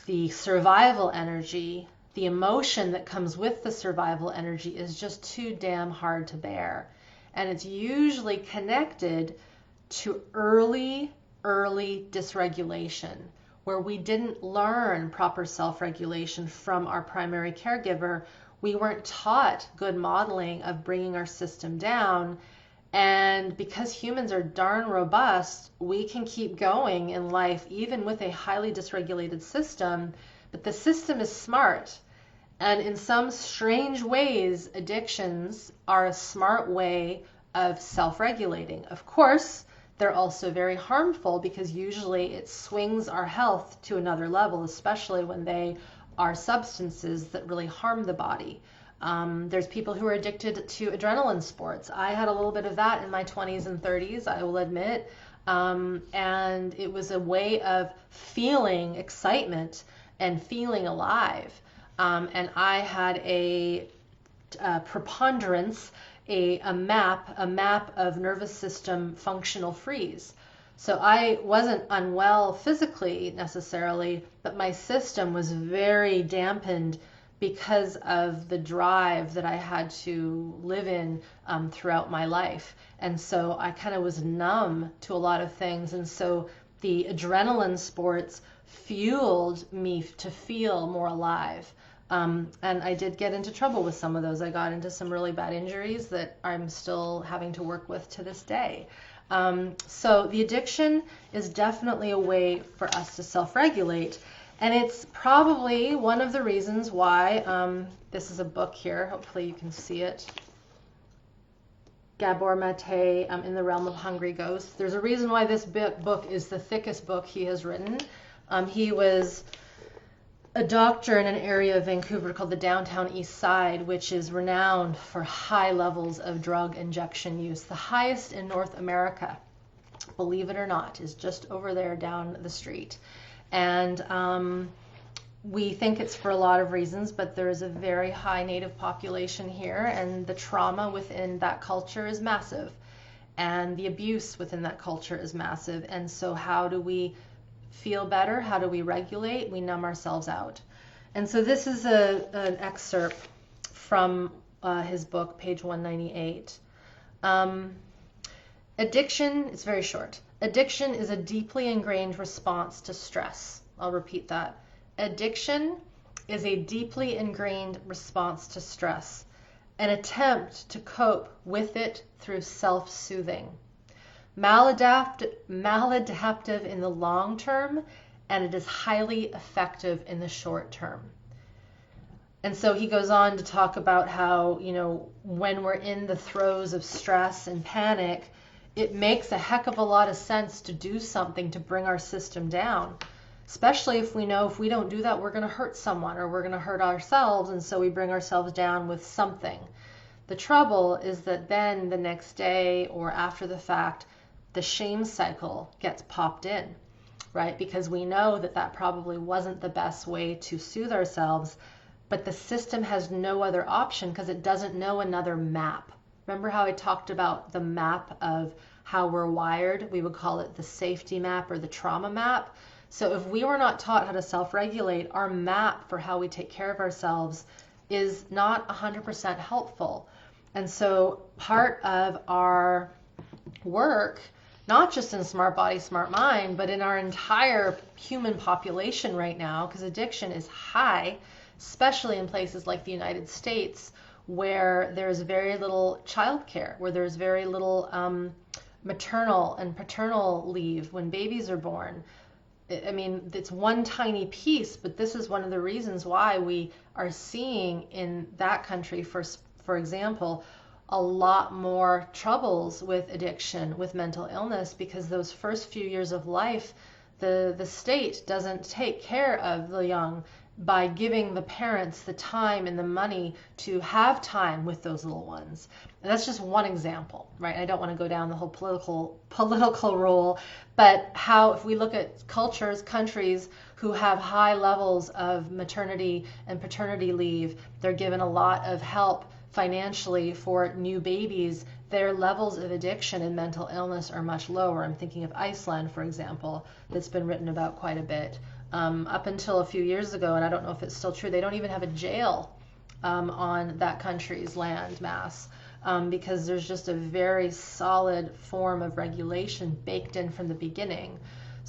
the survival energy, the emotion that comes with the survival energy is just too damn hard to bear. And it's usually connected to early dysregulation, where we didn't learn proper self-regulation from our primary caregiver. We weren't taught good modeling of bringing our system down. And because humans are darn robust, we can keep going in life even with a highly dysregulated system, but the system is smart. And in some strange ways, addictions are a smart way of self-regulating. Of course, they're also very harmful because usually it swings our health to another level, especially when they are substances that really harm the body. There's people who are addicted to adrenaline sports. I had a little bit of that in my 20s and 30s, I will admit. And it was a way of feeling excitement and feeling alive. And I had a preponderance, a map of nervous system functional freeze. So I wasn't unwell physically necessarily, but my system was very dampened because of the drive that I had to live in throughout my life. And so I kind of was numb to a lot of things. And so the adrenaline sports fueled me to feel more alive. And I did get into trouble with some of those. I got into some really bad injuries that I'm still having to work with to this day. So the addiction is definitely a way for us to self-regulate. And it's probably one of the reasons why, this is a book here, hopefully you can see it, Gabor Mate, In the Realm of Hungry Ghosts. There's a reason why this book is the thickest book he has written. He was a doctor in an area of Vancouver called the Downtown East Side, which is renowned for high levels of drug injection use. The highest in North America, believe it or not, is just over there down the street. And we think it's for a lot of reasons, but there is a very high Native population here, and the trauma within that culture is massive, and the abuse within that culture is massive. And so how do we feel better? How do we regulate? We numb ourselves out. And so this is an excerpt from his book, page 198. Addiction, it's very short. Addiction is a deeply ingrained response to stress. I'll repeat that. Addiction is a deeply ingrained response to stress, an attempt to cope with it through self-soothing. Maladaptive in the long term, and it is highly effective in the short term. And so he goes on to talk about how, when we're in the throes of stress and panic, it makes a heck of a lot of sense to do something to bring our system down, especially if we know if we don't do that, we're going to hurt someone or we're going to hurt ourselves. And so we bring ourselves down with something. The trouble is that then the next day or after the fact, the shame cycle gets popped in, right? Because we know that that probably wasn't the best way to soothe ourselves, but the system has no other option because it doesn't know another map. Remember how I talked about the map of how we're wired? We would call it the safety map or the trauma map. So if we were not taught how to self-regulate, our map for how we take care of ourselves is not 100% helpful. And so part of our work, not just in Smart Body, Smart Mind, but in our entire human population right now, because addiction is high, especially in places like the United States, where there's very little childcare, where there's very little maternal and paternal leave when babies are born. I mean, it's one tiny piece, but this is one of the reasons why we are seeing in that country, for example, a lot more troubles with addiction, with mental illness, because those first few years of life, the state doesn't take care of the young by giving the parents the time and the money to have time with those little ones. And that's just one example, right? I don't want to go down the whole political role, but how if we look at cultures, countries who have high levels of maternity and paternity leave, they're given a lot of help financially for new babies, their levels of addiction and mental illness are much lower. I'm thinking of Iceland, for example, that's been written about quite a bit. Up until a few years ago, and I don't know if it's still true, they don't even have a jail on that country's land mass because there's just a very solid form of regulation baked in from the beginning.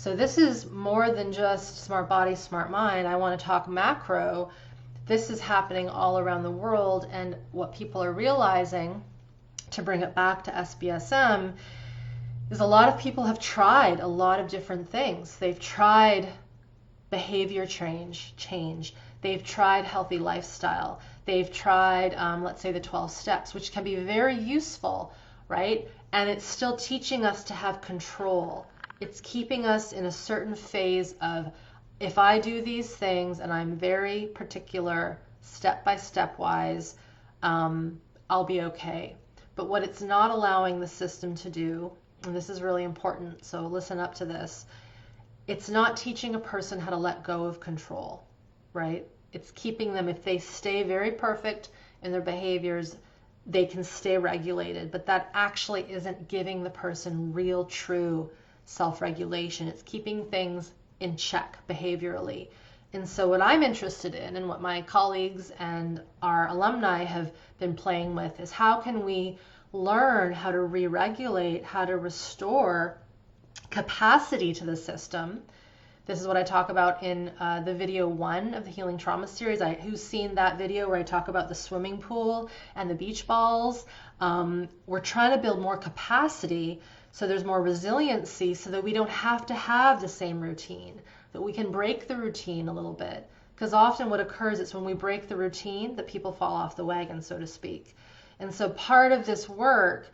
So this is more than just smart body, smart mind. I want to talk macro. This is happening all around the world, and what people are realizing, to bring it back to SBSM, is a lot of people have tried a lot of different things. They've tried behavior change. They've tried healthy lifestyle. They've tried, let's say, the 12 steps, which can be very useful, right? And it's still teaching us to have control. It's keeping us in a certain phase of, if I do these things and I'm very particular, step by step wise, I'll be okay. But what it's not allowing the system to do, and this is really important, so listen up to this, it's not teaching a person how to let go of control, right? It's keeping them, if they stay very perfect in their behaviors, they can stay regulated, but that actually isn't giving the person real, true self-regulation. It's keeping things in check behaviorally. And so what I'm interested in, and what my colleagues and our alumni have been playing with, is how can we learn how to re-regulate, how to restore capacity to the system. This is what I talk about in the video 1 of the Healing Trauma series. Who's seen that video where I talk about the swimming pool and the beach balls? We're trying to build more capacity so there's more resiliency, so that we don't have to have the same routine, that we can break the routine a little bit. Because often what occurs is when we break the routine that people fall off the wagon, so to speak. And so part of this work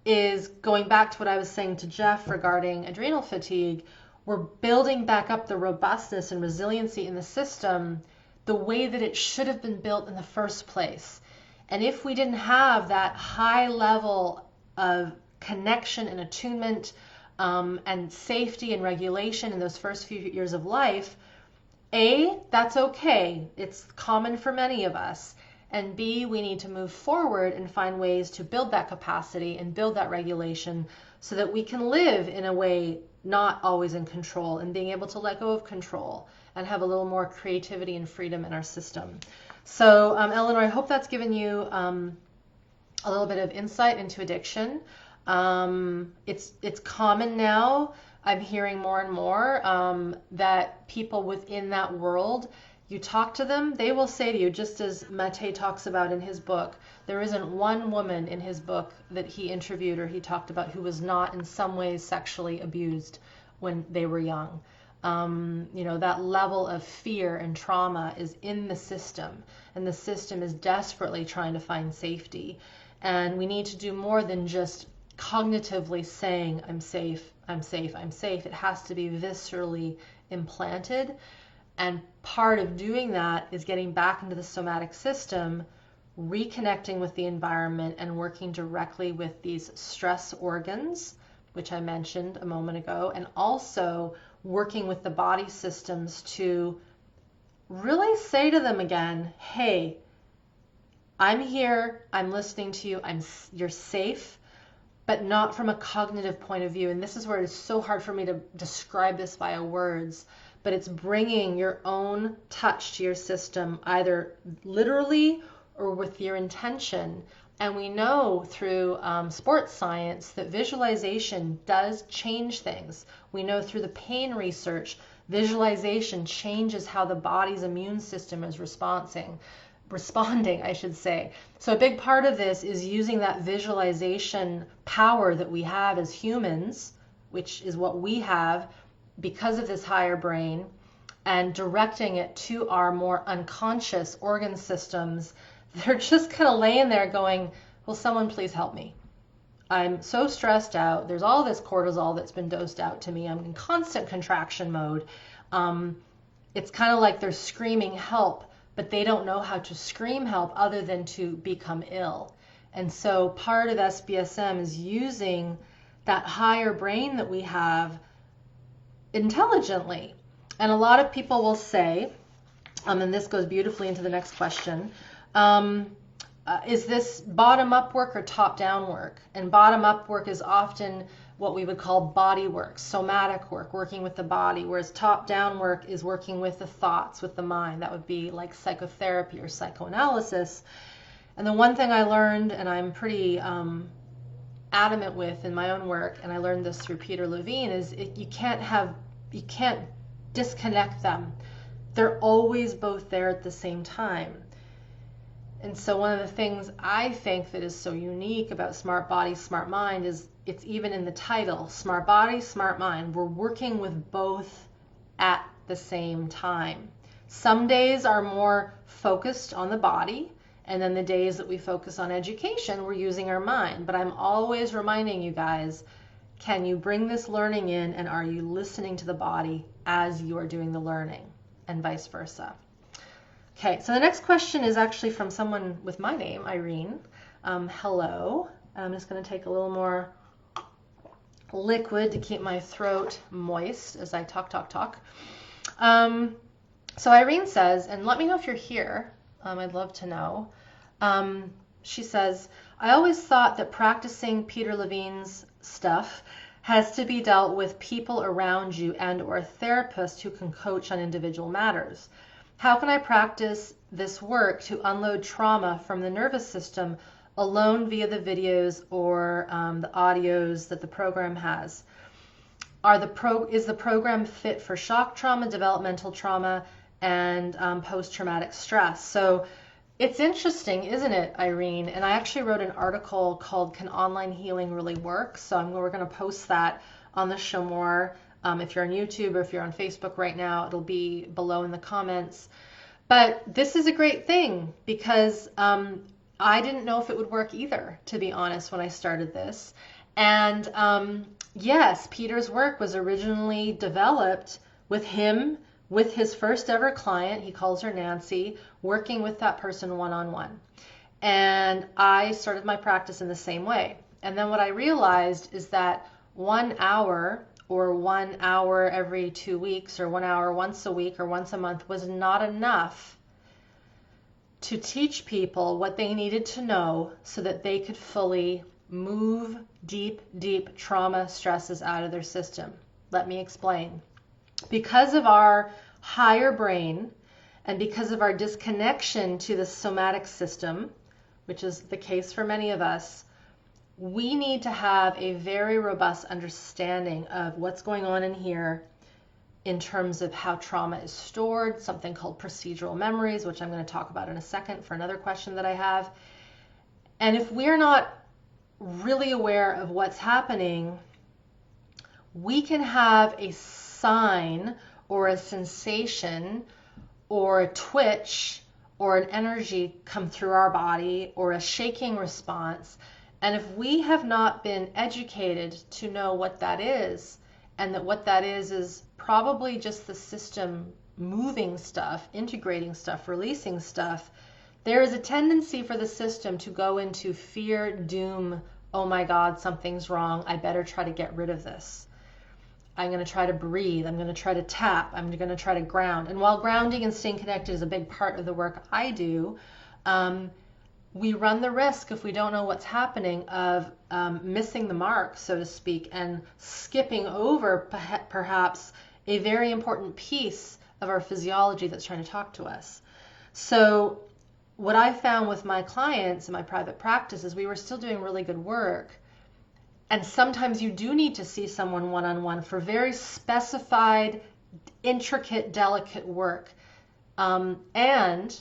is going back to what I was saying to Jeff regarding adrenal fatigue. We're building back up the robustness and resiliency in the system the way that it should have been built in the first place. And if we didn't have that high level of connection and attunement and safety and regulation in those first few years of life, A, that's okay. It's common for many of us. And B, we need to move forward and find ways to build that capacity and build that regulation so that we can live in a way not always in control, and being able to let go of control and have a little more creativity and freedom in our system. So Eleanor, I hope that's given you a little bit of insight into addiction. It's common now. I'm hearing more and more that people within that world, you talk to them, they will say to you, just as Mate talks about in his book, there isn't one woman in his book that he interviewed or he talked about who was not in some ways sexually abused when they were young. That level of fear and trauma is in the system, and the system is desperately trying to find safety. And we need to do more than just cognitively saying, I'm safe, I'm safe, I'm safe. It has to be viscerally implanted. And part of doing that is getting back into the somatic system, reconnecting with the environment, and working directly with these stress organs, which I mentioned a moment ago, and also working with the body systems to really say to them again, hey, I'm here, I'm listening to you, you're safe, but not from a cognitive point of view. And this is where it is so hard for me to describe this via words, but it's bringing your own touch to your system, either literally or with your intention. And we know through sports science that visualization does change things. We know through the pain research, visualization changes how the body's immune system is responding, I should say. So a big part of this is using that visualization power that we have as humans, which is what we have because of this higher brain, and directing it to our more unconscious organ systems. They're just kind of laying there going, will someone please help me? I'm so stressed out. There's all this cortisol that's been dosed out to me. I'm in constant contraction mode. It's kind of like they're screaming help, but they don't know how to scream help other than to become ill. And so part of SBSM is using that higher brain that we have intelligently. And a lot of people will say, and this goes beautifully into the next question, is this bottom-up work or top-down work? And bottom-up work is often what we would call body work, somatic work, working with the body, whereas top-down work is working with the thoughts, with the mind. That would be like psychotherapy or psychoanalysis. And the one thing I learned, and I'm pretty adamant with in my own work, and I learned this through Peter Levine, is you can't disconnect them. They're always both there at the same time. And so one of the things I think that is so unique about Smart Body, Smart Mind is it's even in the title, Smart Body, Smart Mind. We're working with both at the same time. Some days are more focused on the body, and then the days that we focus on education, we're using our mind. But I'm always reminding you guys, can you bring this learning in, and are you listening to the body as you are doing the learning, and vice versa? Okay, so the next question is actually from someone with my name, Irene. Hello. I'm just going to take a little more liquid to keep my throat moist as I talk. So Irene says, and let me know if you're here. I'd love to know. She says, I always thought that practicing Peter Levine's stuff has to be dealt with people around you and or a therapist who can coach on individual matters. How can I practice this work to unload trauma from the nervous system alone via the videos or the audios that the program has? Is the program fit for shock trauma, developmental trauma, and post-traumatic stress? So it's interesting, isn't it, Irene? And I actually wrote an article called Can Online Healing Really Work? So we're going to post that on the Show More. If you're on YouTube or if you're on Facebook right now, it'll be below in the comments. But this is a great thing because I didn't know if it would work either, to be honest, when I started this. And yes, Peter's work was originally developed with him, with his first ever client, he calls her Nancy, working with that person one-on-one. And I started my practice in the same way. And then what I realized is that 1 hour or 1 hour every 2 weeks or 1 hour once a week or once a month was not enough to teach people what they needed to know so that they could fully move deep trauma stresses out of their system. Let me explain. Because of our higher brain and because of our disconnection to the somatic system, which is the case for many of us, we need to have a very robust understanding of what's going on in here in terms of how trauma is stored, something called procedural memories, which I'm going to talk about in a second for another question that I have. And if we're not really aware of what's happening, we can have a sign or a sensation or a twitch or an energy come through our body or a shaking response. And if we have not been educated to know what that is, and that what that is probably just the system moving stuff, integrating stuff, releasing stuff, there is a tendency for the system to go into fear, doom, oh my God, something's wrong, I better try to get rid of this. I'm going to try to breathe, I'm going to try to tap, I'm going to try to ground. And while grounding and staying connected is a big part of the work I do, we run the risk, if we don't know what's happening, of missing the mark, so to speak, and skipping over perhaps a very important piece of our physiology that's trying to talk to us. So what I found with my clients in my private practice is we were still doing really good work. And sometimes you do need to see someone one-on-one for very specified, intricate, delicate work. And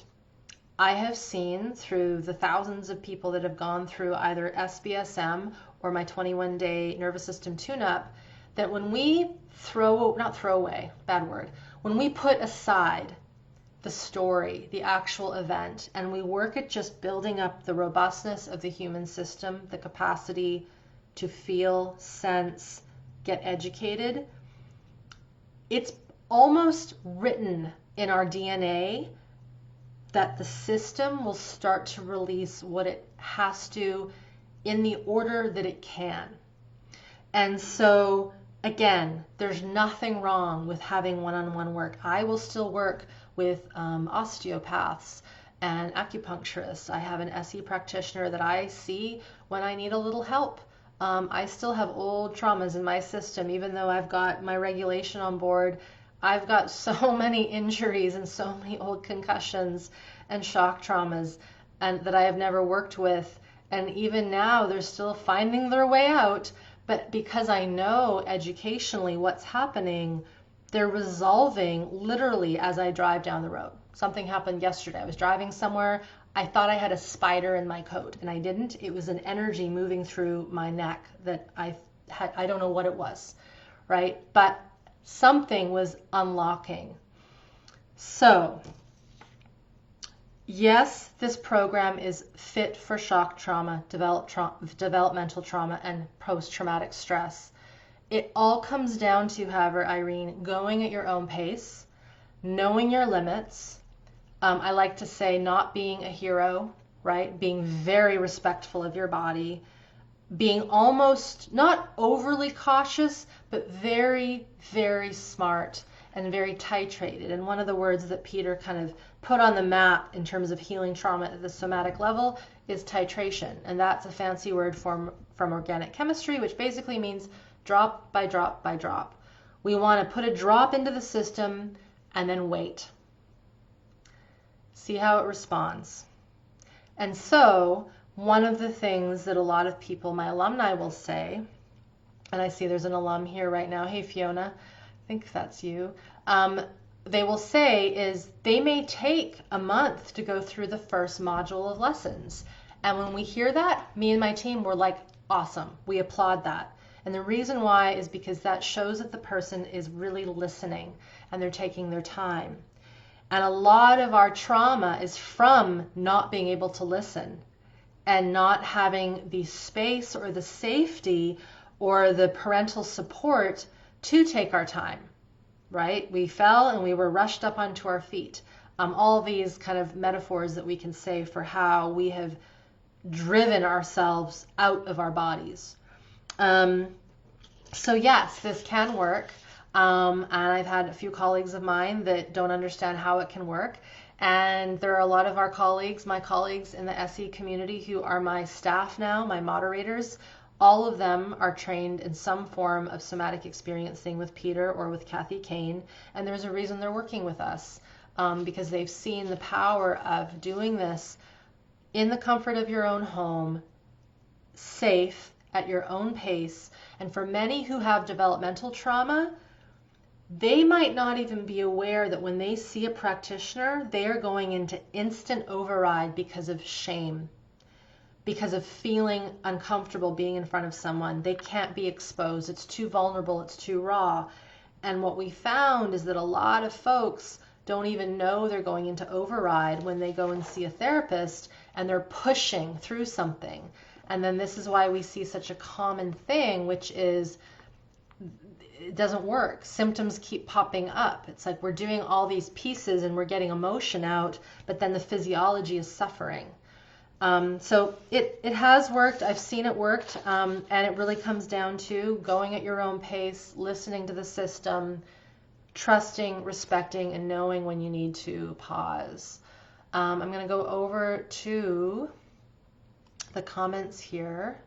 I have seen through the thousands of people that have gone through either SBSM or my 21-day nervous system tune-up that when we when we put aside the story, the actual event, and we work at just building up the robustness of the human system, the capacity to feel, sense, get educated, it's almost written in our DNA that the system will start to release what it has to in the order that it can. And so, again, there's nothing wrong with having one-on-one work. I will still work with osteopaths and acupuncturists. I have an SE practitioner that I see when I need a little help. I still have old traumas in my system, even though I've got my regulation on board. I've got so many injuries and so many old concussions and shock traumas and that I have never worked with. And even now, they're still finding their way out. But because I know educationally what's happening, they're resolving literally as I drive down the road. Something happened yesterday. I was driving somewhere. I thought I had a spider in my coat, and I didn't. It was an energy moving through my neck that I don't know what it was, right? But something was unlocking. So, yes, this program is fit for shock trauma, developmental trauma, and post-traumatic stress. It all comes down to, however, Irene, going at your own pace, knowing your limits. I like to say not being a hero, right? Being very respectful of your body, being almost not overly cautious, but very, very smart and very titrated. And one of the words that Peter kind of put on the map in terms of healing trauma at the somatic level is titration. And that's a fancy word from organic chemistry, which basically means drop by drop by drop. We want to put a drop into the system and then wait. See how it responds. And so one of the things that a lot of people, my alumni, will say, and I see there's an alum here right now. Hey, Fiona, I think that's you. They will say is they may take a month to go through the first module of lessons. And when we hear that, me and my team were like, awesome. We applaud that. And the reason why is because that shows that the person is really listening and they're taking their time. And a lot of our trauma is from not being able to listen and not having the space or the safety or the parental support to take our time, right? We fell and we were rushed up onto our feet. All these kind of metaphors that we can say for how we have driven ourselves out of our bodies. So yes, this can work. And I've had a few colleagues of mine that don't understand how it can work. And there are a lot of our colleagues, my colleagues in the SE community who are my staff now, my moderators. All of them are trained in some form of somatic experiencing with Peter or with Kathy Kane. And there's a reason they're working with us because they've seen the power of doing this in the comfort of your own home, safe, at your own pace. And for many who have developmental trauma, they might not even be aware that when they see a practitioner, they are going into instant override because of shame, because of feeling uncomfortable being in front of someone. They can't be exposed. It's too vulnerable. It's too raw. And what we found is that a lot of folks don't even know they're going into override when they go and see a therapist and they're pushing through something. And then this is why we see such a common thing, which is it doesn't work. Symptoms keep popping up. It's like we're doing all these pieces and we're getting emotion out, but then the physiology is suffering. So it has worked. I've seen it worked. And it really comes down to going at your own pace, listening to the system, trusting, respecting, and knowing when you need to pause. I'm going to go over to the comments here.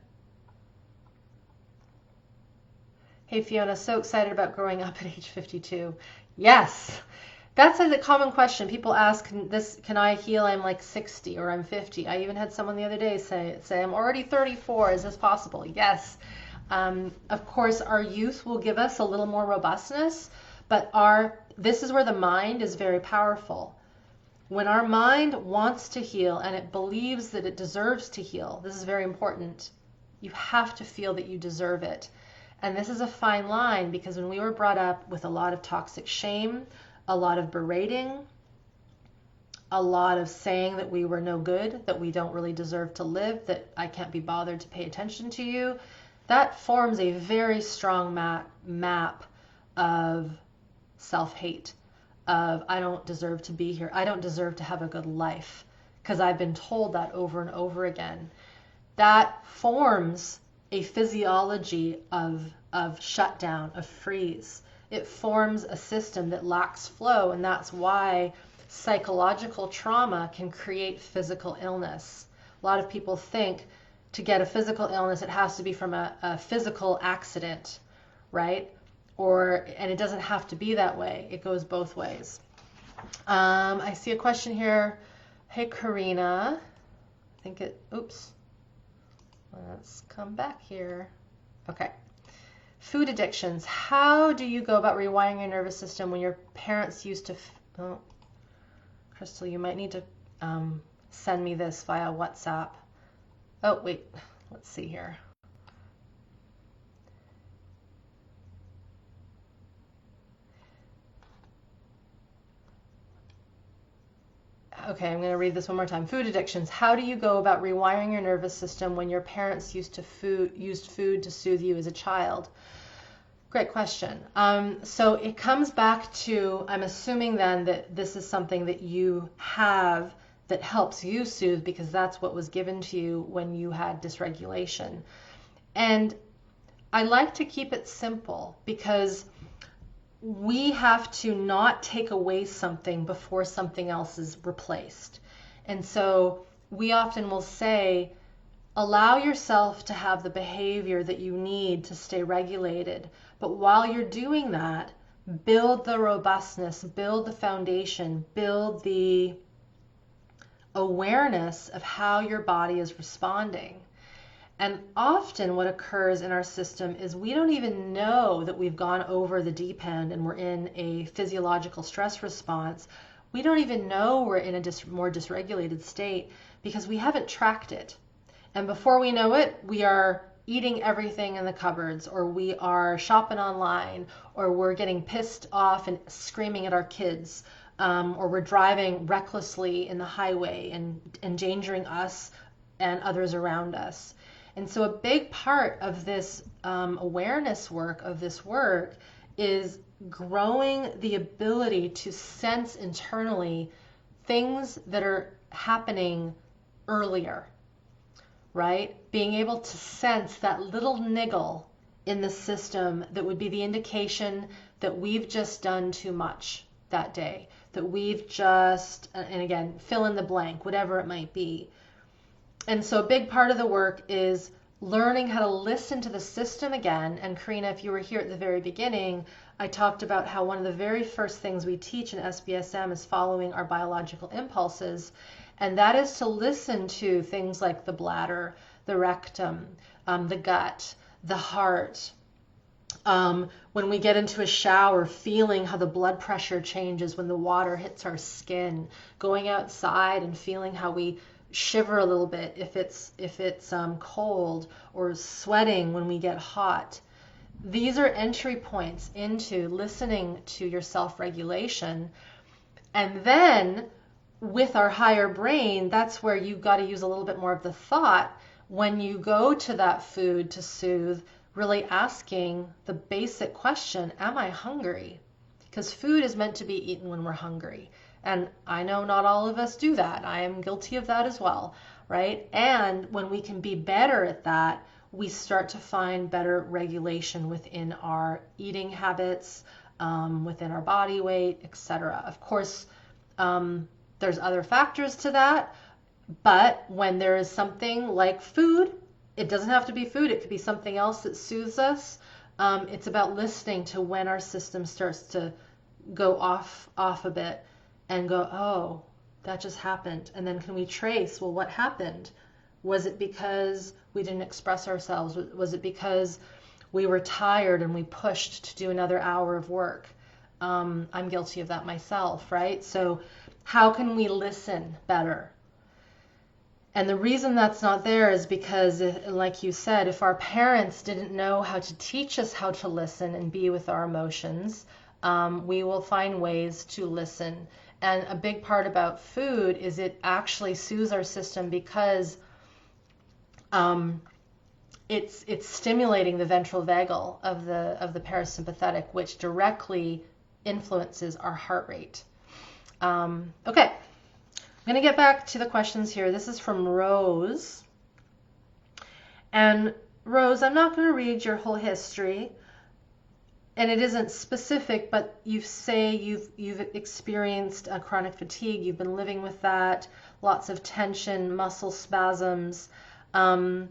Hey Fiona, so excited about growing up at age 52. Yes, that's a common question. People ask, can I heal? I'm like 60 or I'm 50. I even had someone the other day say I'm already 34. Is this possible? Yes. Of course, our youth will give us a little more robustness, but this is where the mind is very powerful. When our mind wants to heal and it believes that it deserves to heal, this is very important. You have to feel that you deserve it. And this is a fine line because when we were brought up with a lot of toxic shame, a lot of berating, a lot of saying that we were no good, that we don't really deserve to live, that I can't be bothered to pay attention to you, that forms a very strong map of self-hate, of I don't deserve to be here. I don't deserve to have a good life because I've been told that over and over again. That forms a physiology of shutdown, of freeze. It forms a system that lacks flow, and that's why psychological trauma can create physical illness. A lot of people think to get a physical illness, it has to be from a physical accident, right? And it doesn't have to be that way. It goes both ways. I see a question here. Hey, Karina. Oops. Let's come back here. Okay. Food addictions. How do you go about rewiring your nervous system when your parents used to... Oh, Crystal, you might need to send me this via WhatsApp. Oh, wait. Let's see here. Okay, I'm going to read this one more time. Food addictions. How do you go about rewiring your nervous system when your parents used food to soothe you as a child? Great question. So it comes back to, I'm assuming then that this is something that you have that helps you soothe because that's what was given to you when you had dysregulation. And I like to keep it simple because we have to not take away something before something else is replaced. And so we often will say, allow yourself to have the behavior that you need to stay regulated. But while you're doing that, build the robustness, build the foundation, build the awareness of how your body is responding. And often what occurs in our system is we don't even know that we've gone over the deep end and we're in a physiological stress response. We don't even know we're in a more dysregulated state because we haven't tracked it. And before we know it, we are eating everything in the cupboards, or we are shopping online, or we're getting pissed off and screaming at our kids, or we're driving recklessly in the highway and endangering us and others around us. And so a big part of this awareness work, of this work, is growing the ability to sense internally things that are happening earlier, right? Being able to sense that little niggle in the system that would be the indication that we've just done too much that day, that we've just, and again, fill in the blank, whatever it might be. And so a big part of the work is learning how to listen to the system again. And Karina, if you were here at the very beginning, I talked about how one of the very first things we teach in SBSM is following our biological impulses. And that is to listen to things like the bladder, the rectum, the gut, the heart. When we get into a shower, feeling how the blood pressure changes when the water hits our skin, going outside and feeling how we shiver a little bit if it's cold, or sweating when we get hot. These are entry points into listening to your self-regulation. And then with our higher brain, that's where you've got to use a little bit more of the thought when you go to that food to soothe, really asking the basic question, am I hungry? Because food is meant to be eaten when we're hungry. And I know not all of us do that. I am guilty of that as well, right? And when we can be better at that, we start to find better regulation within our eating habits, within our body weight, etc. Of course, there's other factors to that, but when there is something like food, it doesn't have to be food, it could be something else that soothes us. It's about listening to when our system starts to go off a bit and go, oh, that just happened. And then can we trace, well, what happened? Was it because we didn't express ourselves? Was it because we were tired and we pushed to do another hour of work? I'm guilty of that myself, right? So how can we listen better? And the reason that's not there is because, like you said, if our parents didn't know how to teach us how to listen and be with our emotions, we will find ways to listen. And a big part about food is it actually soothes our system because it's stimulating the ventral vagal of the parasympathetic, which directly influences our heart rate. Okay, I'm going to get back to the questions here. This is from Rose. And Rose, I'm not going to read your whole history. And it isn't specific, but you say you've experienced a chronic fatigue. You've been living with that, lots of tension, muscle spasms. It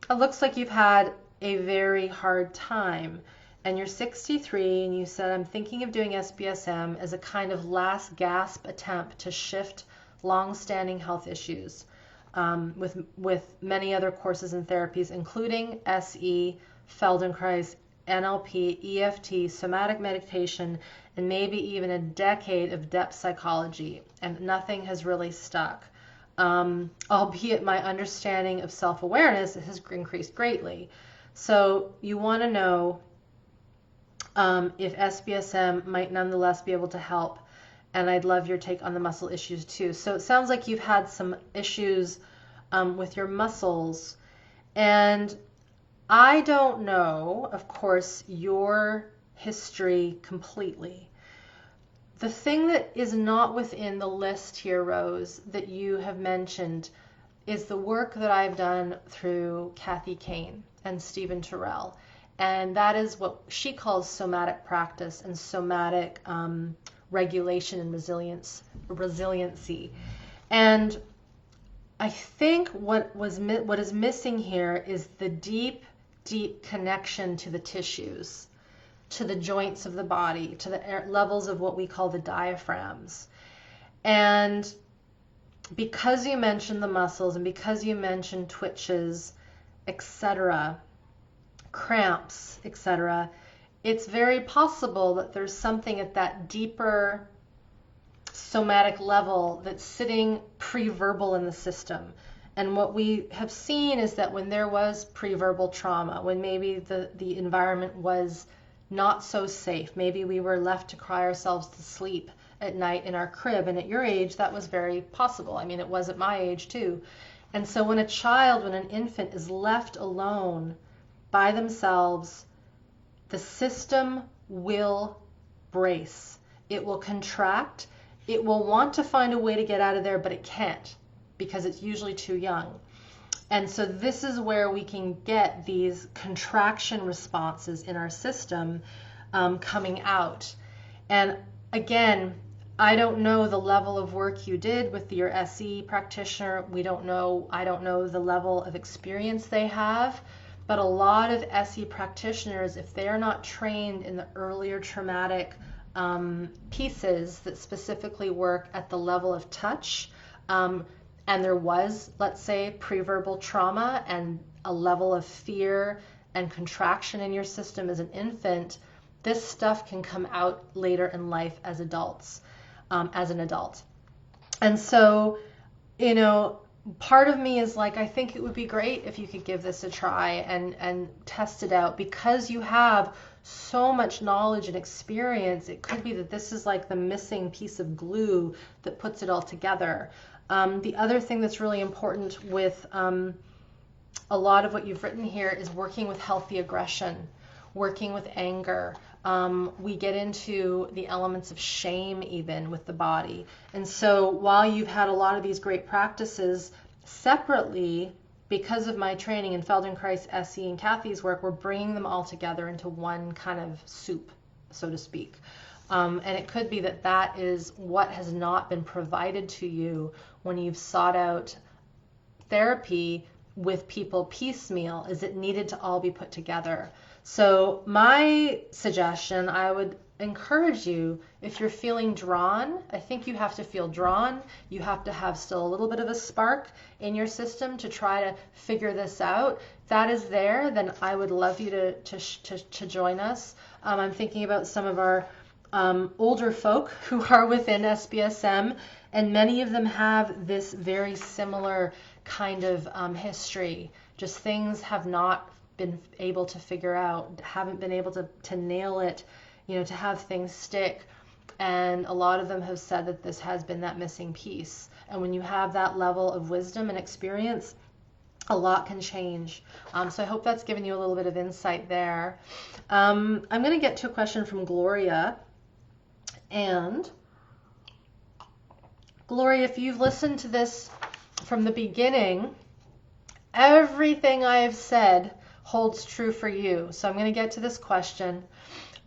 looks like you've had a very hard time. And you're 63, and you said, I'm thinking of doing SBSM as a kind of last gasp attempt to shift long-standing health issues. with many other courses and therapies, including SE, Feldenkrais, NLP, EFT, somatic meditation, and maybe even a decade of depth psychology, and nothing has really stuck. Albeit my understanding of self-awareness has increased greatly. So you want to know if SBSM might nonetheless be able to help. And I'd love your take on the muscle issues too. So it sounds like you've had some issues with your muscles. And I don't know, of course, your history completely. The thing that is not within the list here, Rose, that you have mentioned is the work that I've done through Kathy Kane and Stephen Terrell. And that is what she calls somatic practice and somatic regulation and resiliency. And I think what is missing here is the deep connection to the tissues, to the joints of the body, to the levels of what we call the diaphragms. And because you mentioned the muscles and because you mentioned twitches, etc., cramps, etc., it's very possible that there's something at that deeper somatic level that's sitting pre-verbal in the system. And what we have seen is that when there was pre-verbal trauma, when maybe the environment was not so safe, maybe we were left to cry ourselves to sleep at night in our crib, and at your age that was very possible. I mean, it was at my age too. And so when an infant is left alone by themselves, the system will brace. It will contract. It will want to find a way to get out of there, but it can't because it's usually too young. And so this is where we can get these contraction responses in our system coming out. And again, I don't know the level of work you did with your SE practitioner. I don't know the level of experience they have. But a lot of SE practitioners, if they're not trained in the earlier traumatic pieces that specifically work at the level of touch, and there was, let's say, pre-verbal trauma and a level of fear and contraction in your system as an infant, this stuff can come out later in life as adults, as an adult. And so, part of me is like, I think it would be great if you could give this a try and test it out, because you have so much knowledge and experience. It could be that this is like the missing piece of glue that puts it all together. The other thing that's really important with a lot of what you've written here is working with healthy aggression, working with anger. We get into the elements of shame even with the body. And so while you've had a lot of these great practices separately, because of my training in Feldenkrais, SE, and Kathy's work, we're bringing them all together into one kind of soup, so to speak. And it could be that that is what has not been provided to you when you've sought out therapy with people piecemeal, is it needed to all be put together. So my suggestion, I would encourage you, if you're feeling drawn, I think you have to feel drawn. You have to have still a little bit of a spark in your system to try to figure this out. If that is there, then I would love you to join us. I'm thinking about some of our older folk who are within SBSM, and many of them have this very similar kind of history. Just things have not been able to figure out, haven't been able to nail it, to have things stick. And a lot of them have said that this has been that missing piece. And when you have that level of wisdom and experience, a lot can change. So I hope that's given you a little bit of insight there. I'm going to get to a question from Gloria. And Gloria, if you've listened to this from the beginning, everything I have said holds true for you. So I'm going to get to this question.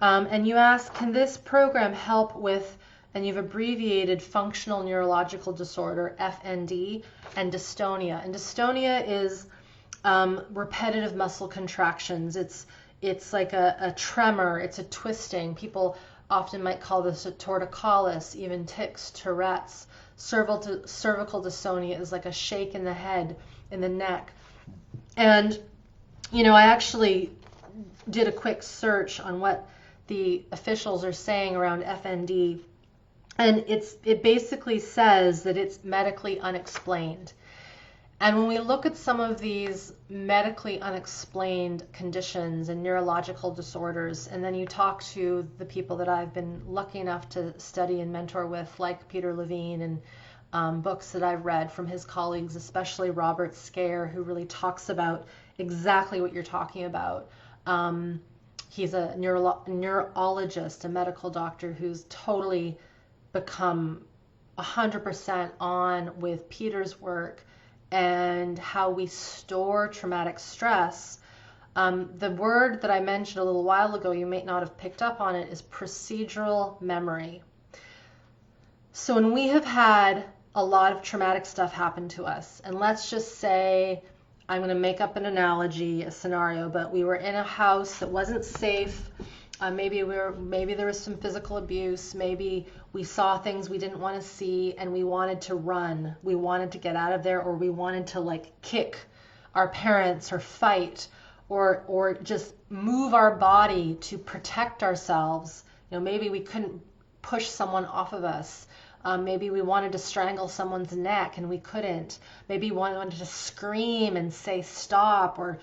And you ask, can this program help with, and you've abbreviated, functional neurological disorder, FND, and dystonia. And dystonia is repetitive muscle contractions. It's like a tremor. It's a twisting. People often might call this a torticollis, even tics, Tourette's. cervical dystonia is like a shake in the head, in the neck. And, you know, I actually did a quick search on what the officials are saying around FND. And it basically says that it's medically unexplained. And when we look at some of these medically unexplained conditions and neurological disorders, and then you talk to the people that I've been lucky enough to study and mentor with, like Peter Levine, and books that I've read from his colleagues, especially Robert Scare, who really talks about exactly what you're talking about. He's a neurologist, a medical doctor who's totally become 100% on with Peter's work and how we store traumatic stress. The word that I mentioned a little while ago, you may not have picked up on it, is procedural memory. So when we have had a lot of traumatic stuff happen to us, and let's just say, I'm going to make up an analogy, a scenario, but we were in a house that wasn't safe. Maybe there was some physical abuse. Maybe we saw things we didn't want to see, and we wanted to run. We wanted to get out of there, or we wanted to like kick our parents or fight, or just move our body to protect ourselves. You know, maybe we couldn't push someone off of us. Maybe we wanted to strangle someone's neck and we couldn't. Maybe we wanted to scream and say stop or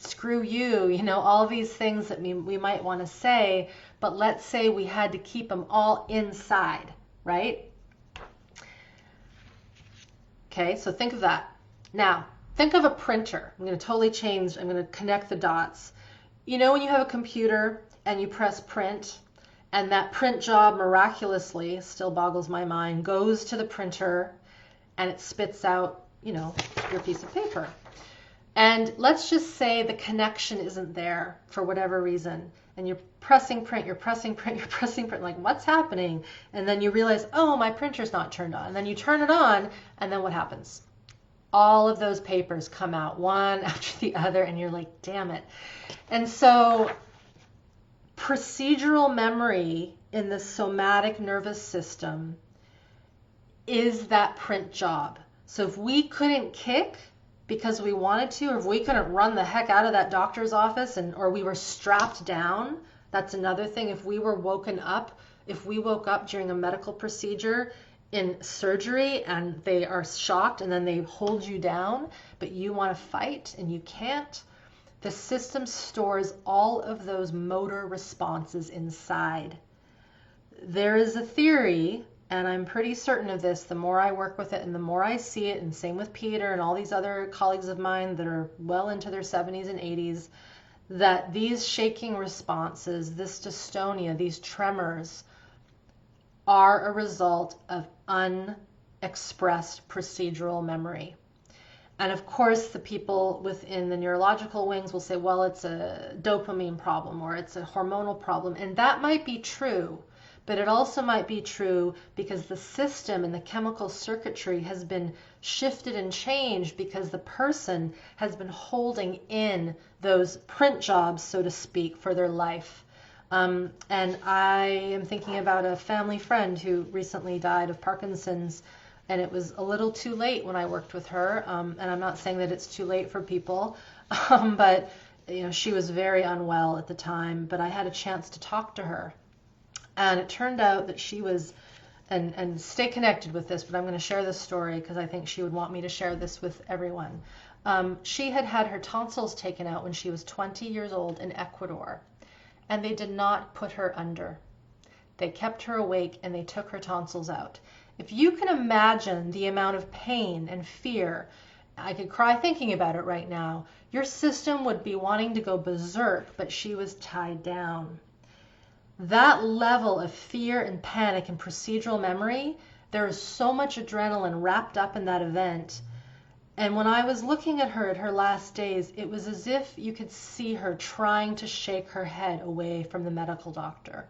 screw you, you know, all these things that we might want to say, but let's say we had to keep them all inside, right? Okay, so think of that. Now, think of a printer. I'm going to totally change, I'm going to connect the dots. You know when you have a computer and you press print, and that print job miraculously, still boggles my mind, goes to the printer and it spits out, you know, your piece of paper. And let's just say the connection isn't there for whatever reason. And you're pressing print, you're pressing print, you're pressing print, like what's happening? And then you realize, oh, my printer's not turned on. And then you turn it on, and then what happens? All of those papers come out, one after the other, and you're like, damn it. And so procedural memory in the somatic nervous system is that print job. So if we couldn't kick because we wanted to, or if we couldn't run the heck out of that doctor's office, or we were strapped down, that's another thing. If we were woken up, if we woke up during a medical procedure in surgery and they are shocked and then they hold you down, but you want to fight and you can't, the system stores all of those motor responses inside. There is a theory, and I'm pretty certain of this, the more I work with it and the more I see it, and same with Peter and all these other colleagues of mine that are well into their 70s and 80s, that these shaking responses, this dystonia, these tremors, are a result of unexpressed procedural memory. And of course, the people within the neurological wings will say, well, it's a dopamine problem or it's a hormonal problem. And that might be true, but it also might be true because the system and the chemical circuitry has been shifted and changed because the person has been holding in those print jobs, so to speak, for their life. And I am thinking about a family friend who recently died of Parkinson's, and it was a little too late when I worked with her. And I'm not saying that it's too late for people, but you know, she was very unwell at the time, but I had a chance to talk to her. And it turned out that she was, and stay connected with this, but I'm going to share this story because I think she would want me to share this with everyone. She had had her tonsils taken out when she was 20 years old in Ecuador, and they did not put her under. They kept her awake and they took her tonsils out. If you can imagine the amount of pain and fear, I could cry thinking about it right now, your system would be wanting to go berserk, but she was tied down. That level of fear and panic and procedural memory, there is so much adrenaline wrapped up in that event. And when I was looking at her last days, it was as if you could see her trying to shake her head away from the medical doctor.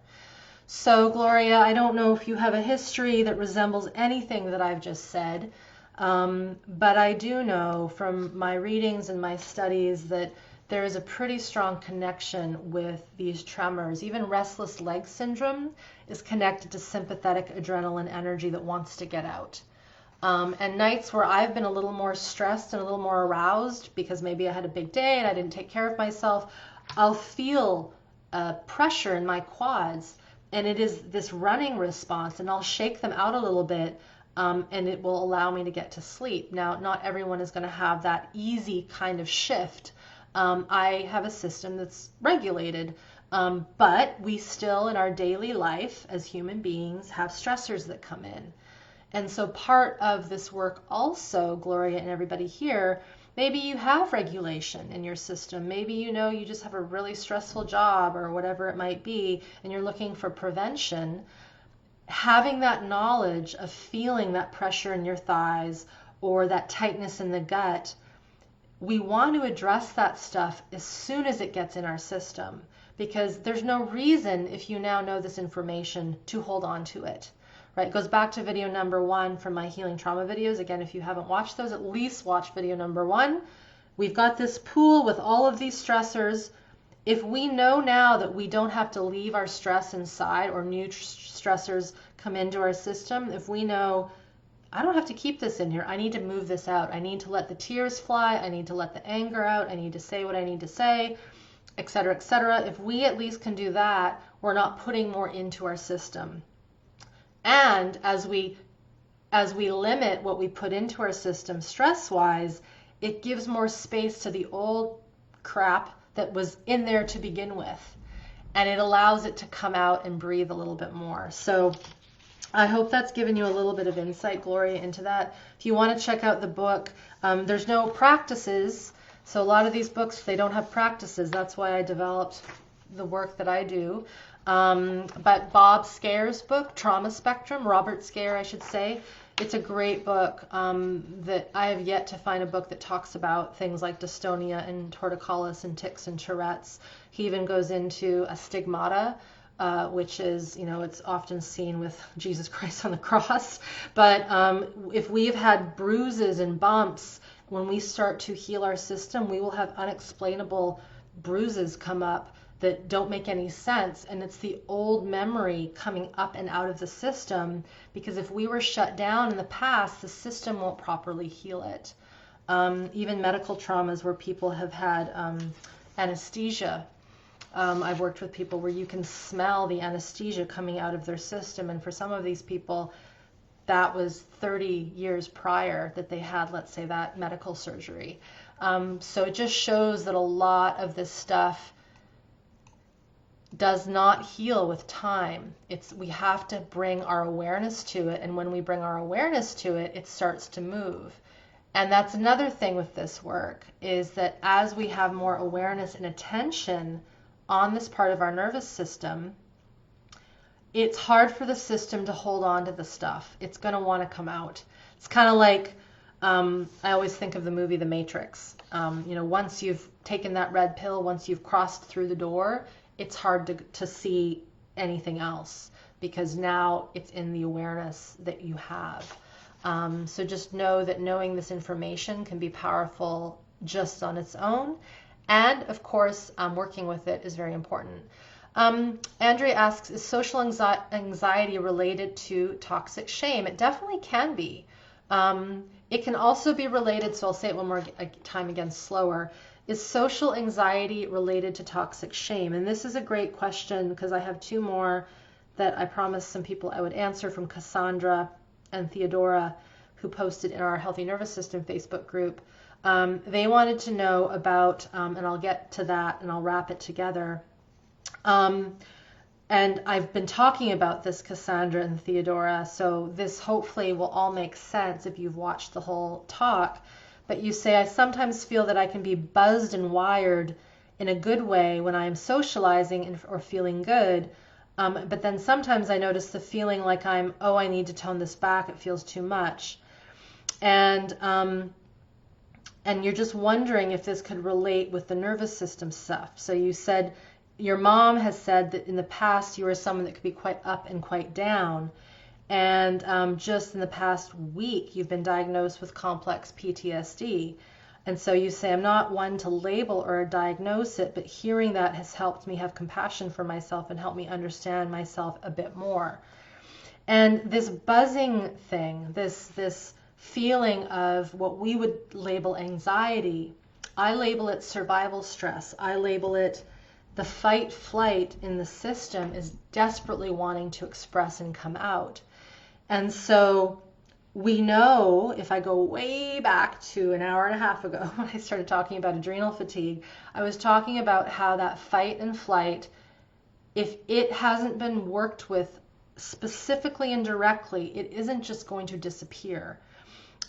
So, Gloria, I don't know if you have a history that resembles anything that I've just said, but I do know from my readings and my studies that there is a pretty strong connection with these tremors. Even restless leg syndrome is connected to sympathetic adrenaline energy that wants to get out. And nights where I've been a little more stressed and a little more aroused because maybe I had a big day and I didn't take care of myself, I'll feel pressure in my quads, and it is this running response, and I'll shake them out a little bit, and it will allow me to get to sleep. Now, not everyone is going to have that easy kind of shift. I have a system that's regulated, but we still in our daily life as human beings have stressors that come in. And so part of this work also, Gloria and everybody here, maybe you have regulation in your system. Maybe you know you just have a really stressful job or whatever it might be, and you're looking for prevention. Having that knowledge of feeling that pressure in your thighs or that tightness in the gut, we want to address that stuff as soon as it gets in our system, because there's no reason, if you now know this information, to hold on to it. Right, it goes back to video number 1 from my healing trauma videos. Again, if you haven't watched those, at least watch video number 1. We've got this pool with all of these stressors. If we know now that we don't have to leave our stress inside or new stressors come into our system, if we know, I don't have to keep this in here, I need to move this out. I need to let the tears fly. I need to let the anger out. I need to say what I need to say, etc., etc. If we at least can do that, we're not putting more into our system. And as we limit what we put into our system stress-wise, it gives more space to the old crap that was in there to begin with. And it allows it to come out and breathe a little bit more. So I hope that's given you a little bit of insight, Gloria, into that. If you want to check out the book, there's no practices. So a lot of these books, they don't have practices. That's why I developed the work that I do. But Bob Scare's book, Trauma Spectrum, Robert Scare, I should say, it's a great book that I have yet to find a book that talks about things like dystonia and torticollis and tics and Tourette's. He even goes into a stigmata, which is, it's often seen with Jesus Christ on the cross. But if we've had bruises and bumps, when we start to heal our system, we will have unexplainable bruises come up that don't make any sense, and it's the old memory coming up and out of the system, because if we were shut down in the past, the system won't properly heal it. Even medical traumas where people have had anesthesia. I've worked with people where you can smell the anesthesia coming out of their system, and for some of these people, that was 30 years prior that they had, let's say, that medical surgery. So it just shows that a lot of this stuff does not heal with time. We have to bring our awareness to it, and when we bring our awareness to it, it starts to move. And that's another thing with this work, is that as we have more awareness and attention on this part of our nervous system, it's hard for the system to hold on to the stuff. It's going to want to come out. It's kind of like, I always think of the movie The Matrix. Once you've taken that red pill, once you've crossed through the door, it's hard to see anything else, because now it's in the awareness that you have. So just know that knowing this information can be powerful just on its own. And of course, working with it is very important. Andrea asks, is social anxiety related to toxic shame? It definitely can be. It can also be related, so I'll say it one more time again, slower. Is social anxiety related to toxic shame? And this is a great question, because I have 2 more that I promised some people I would answer, from Cassandra and Theodora, who posted in our Healthy Nervous System Facebook group. They wanted to know about, and I'll get to that and I'll wrap it together. And I've been talking about this, Cassandra and Theodora, so this hopefully will all make sense if you've watched the whole talk. But you say, I sometimes feel that I can be buzzed and wired in a good way when I am socializing or feeling good. But then sometimes I notice the feeling like I need to tone this back. It feels too much. And you're just wondering if this could relate with the nervous system stuff. So you said your mom has said that in the past you were someone that could be quite up and quite down. And just in the past week, you've been diagnosed with complex PTSD. And so you say, I'm not one to label or diagnose it, but hearing that has helped me have compassion for myself and helped me understand myself a bit more. And this buzzing thing, this feeling of what we would label anxiety. I label it survival stress. I label it the fight flight in the system is desperately wanting to express and come out. And so we know, if I go way back to an hour and a half ago when I started talking about adrenal fatigue, I was talking about how that fight and flight, if it hasn't been worked with specifically and directly, it isn't just going to disappear.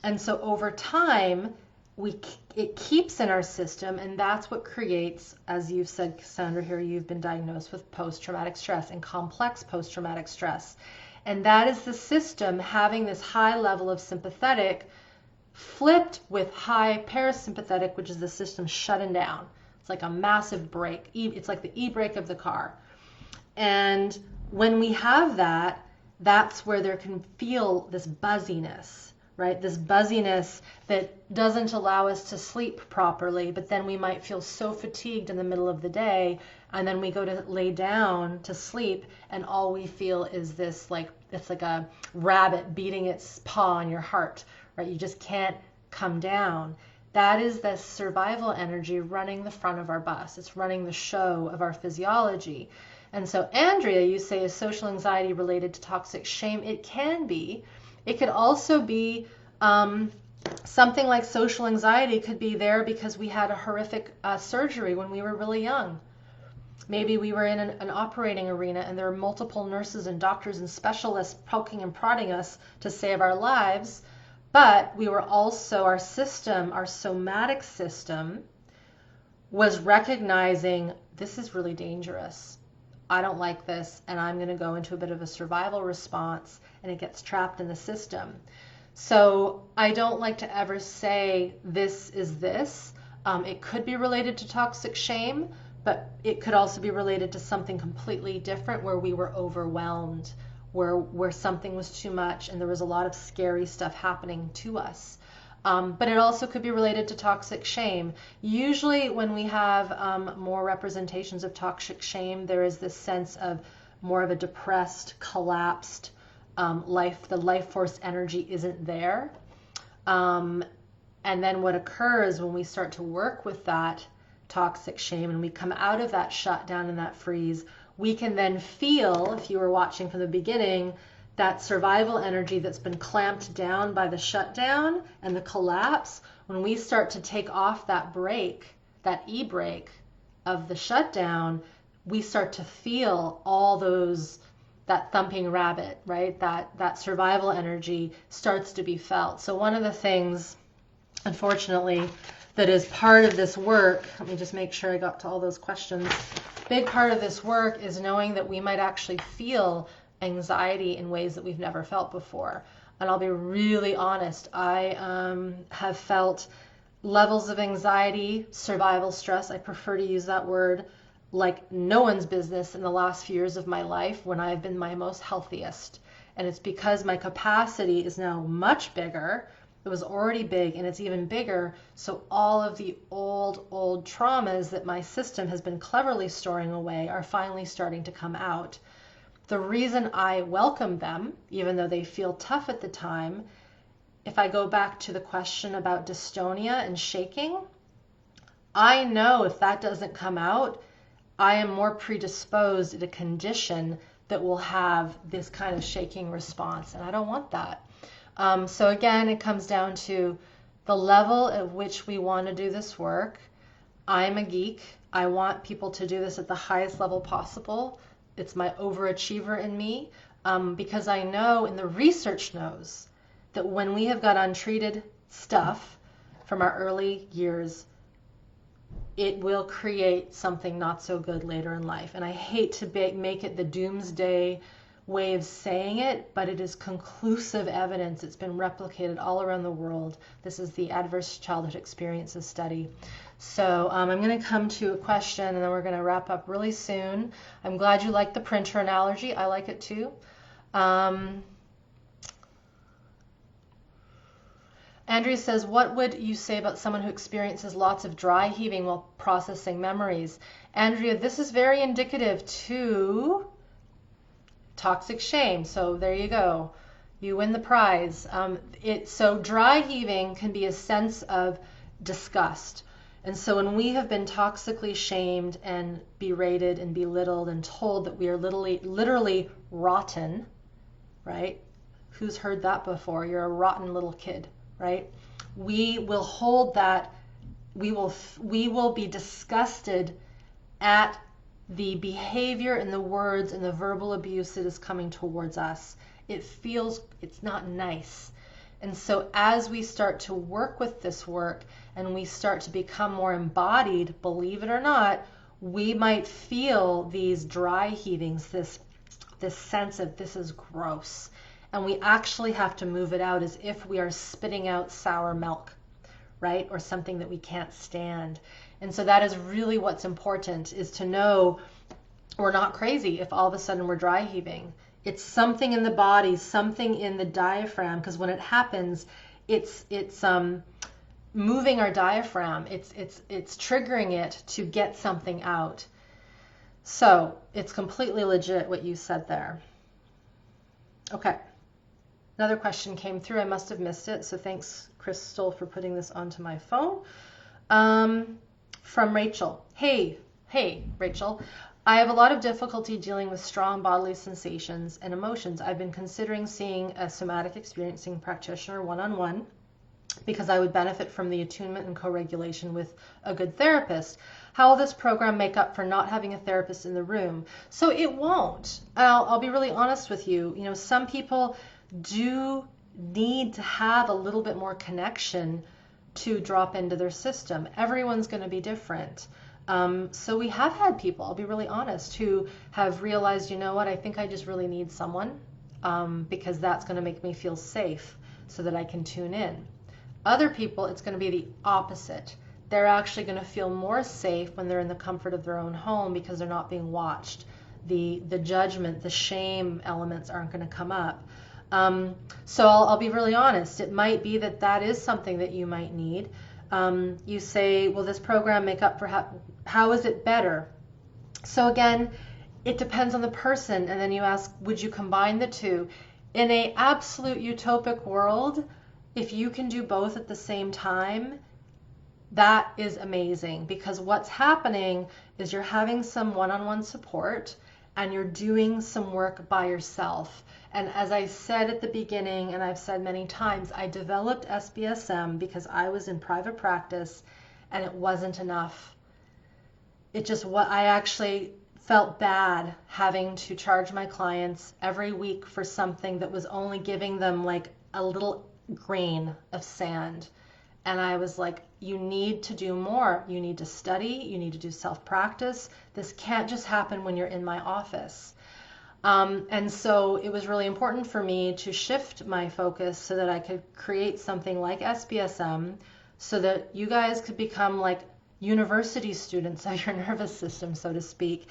And so over time, it keeps in our system, and that's what creates, as you've said, Cassandra, here you've been diagnosed with post-traumatic stress and complex post-traumatic stress. And that is the system having this high level of sympathetic flipped with high parasympathetic, which is the system shutting down. It's like a massive brake. It's like the e-brake of the car. And when we have that, that's where there can feel this buzziness, right? This buzziness that doesn't allow us to sleep properly, but then we might feel so fatigued in the middle of the day, and then we go to lay down to sleep, and all we feel is this, like, it's like a rabbit beating its paw on your heart, right? You just can't come down. That is the survival energy running the front of our bus. It's running the show of our physiology. And so, Andrea, you say, is social anxiety related to toxic shame? It can be. It could also be something like social anxiety could be there because we had a horrific surgery when we were really young. Maybe we were in an operating arena and there were multiple nurses and doctors and specialists poking and prodding us to save our lives, but we were also, our system, our somatic system, was recognizing this is really dangerous. I don't like this, and I'm going to go into a bit of a survival response, and it gets trapped in the system. So I don't like to ever say this is this. It could be related to toxic shame, but it could also be related to something completely different where we were overwhelmed, where something was too much and there was a lot of scary stuff happening to us. But it also could be related to toxic shame. Usually when we have more representations of toxic shame, there is this sense of more of a depressed, collapsed life. The life force energy isn't there. And then what occurs when we start to work with that toxic shame and we come out of that shutdown and that freeze, we can then feel, if you were watching from the beginning, that survival energy that's been clamped down by the shutdown and the collapse. When we start to take off that brake, that e-brake of the shutdown, we start to feel all those, that thumping rabbit, right? That survival energy starts to be felt. So one of the things, unfortunately, that is part of this work, let me just make sure I got to all those questions. Big part of this work is knowing that we might actually feel anxiety in ways that we've never felt before. And I'll be really honest, I have felt levels of anxiety, survival stress, I prefer to use that word, like no one's business in the last few years of my life when I've been my most healthiest. And it's because my capacity is now much bigger. It was already big and it's even bigger. So all of the old traumas that my system has been cleverly storing away are finally starting to come out. The reason I welcome them, even though they feel tough at the time, if I go back to the question about dystonia and shaking, I know if that doesn't come out, I am more predisposed at a condition that will have this kind of shaking response, and I don't want that. So again, it comes down to the level at which we want to do this work. I'm a geek. I want people to do this at the highest level possible. It's my overachiever in me, because I know, and the research knows, that when we have got untreated stuff from our early years, it will create something not so good later in life. And I hate to make it the doomsday way of saying it, but it is conclusive evidence. It's been replicated all around the world. This is the Adverse Childhood Experiences Study. So I'm going to come to a question and then we're going to wrap up really soon. I'm glad you like the printer analogy. I like it too. Andrea says, what would you say about someone who experiences lots of dry heaving while processing memories? Andrea, this is very indicative to toxic shame. So there you go. You win the prize. So dry heaving can be a sense of disgust. And so when we have been toxically shamed and berated and belittled and told that we are literally rotten, right? Who's heard that before? You're a rotten little kid, right? We will hold that. We will be disgusted at the behavior and the words and the verbal abuse that is coming towards us. It's not nice. And so as we start to work with this work and we start to become more embodied, believe it or not, we might feel these dry heavings, this sense of this is gross. And we actually have to move it out as if we are spitting out sour milk, right? Or something that we can't stand. And so that is really what's important, is to know we're not crazy if all of a sudden we're dry heaving. It's something in the body, something in the diaphragm, because when it happens, it's moving our diaphragm. It's triggering it to get something out. So it's completely legit what you said there. Okay. Another question came through. I must have missed it. So thanks, Crystal, for putting this onto my phone. From Rachel. Hey, Rachel. I have a lot of difficulty dealing with strong bodily sensations and emotions. I've been considering seeing a somatic experiencing practitioner one-on-one because I would benefit from the attunement and co-regulation with a good therapist. How will this program make up for not having a therapist in the room? So it won't. I'll be really honest with you. You know, some people do need to have a little bit more connection to drop into their system. Everyone's going to be different. So we have had people, I'll be really honest, who have realized, you know what, I think I just really need someone because that's going to make me feel safe so that I can tune in. Other people, it's going to be the opposite. They're actually going to feel more safe when they're in the comfort of their own home because they're not being watched. The judgment, the shame elements aren't going to come up. So I'll be really honest. It might be that is something that you might need. You say, will this program make up for how is it better? So again, it depends on the person. And then you ask, would you combine the two? In an absolute utopic world, if you can do both at the same time, that is amazing, because what's happening is you're having some one-on-one support and you're doing some work by yourself. And as I said at the beginning, and I've said many times, I developed SBSM because I was in private practice and it wasn't enough. I actually felt bad having to charge my clients every week for something that was only giving them like a little grain of sand. And I was like, you need to do more. You need to study. You need to do self-practice. This can't just happen when you're in my office. And so it was really important for me to shift my focus so that I could create something like SBSM so that you guys could become like university students of your nervous system, so to speak.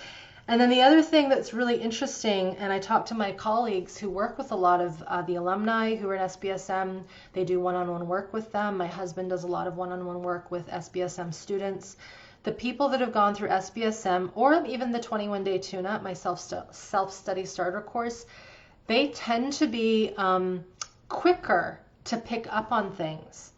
And then the other thing that's really interesting, and I talk to my colleagues who work with a lot of the alumni who are in SBSM, they do one-on-one work with them. My husband does a lot of one-on-one work with SBSM students. The people that have gone through SBSM or even the 21-day tune-up, my self-study starter course, they tend to be quicker to pick up on things.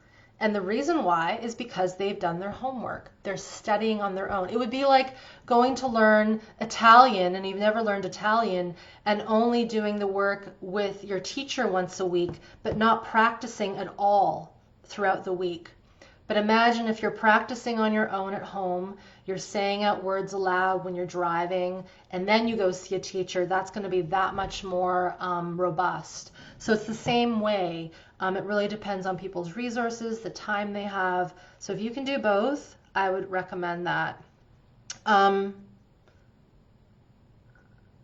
And the reason why is because they've done their homework. They're studying on their own. It would be like going to learn Italian and you've never learned Italian and only doing the work with your teacher once a week, but not practicing at all throughout the week. But imagine if you're practicing on your own at home, you're saying out words aloud when you're driving, and then you go see a teacher, that's going to be that much more robust. So it's the same way. It really depends on people's resources, the time they have. So if you can do both, I would recommend that.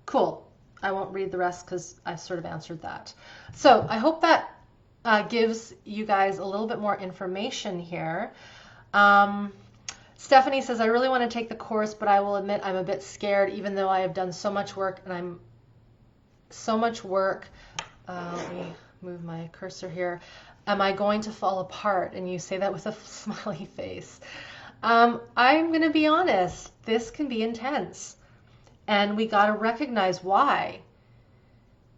Cool. I won't read the rest because I sort of answered that. So I hope that gives you guys a little bit more information here. Stephanie says, I really want to take the course, but I will admit I'm a bit scared, even though I have done so much work and I'm so much work. Let me move my cursor here. Am I going to fall apart? And you say that with a smiley face. I'm going to be honest. This can be intense. And we got to recognize why.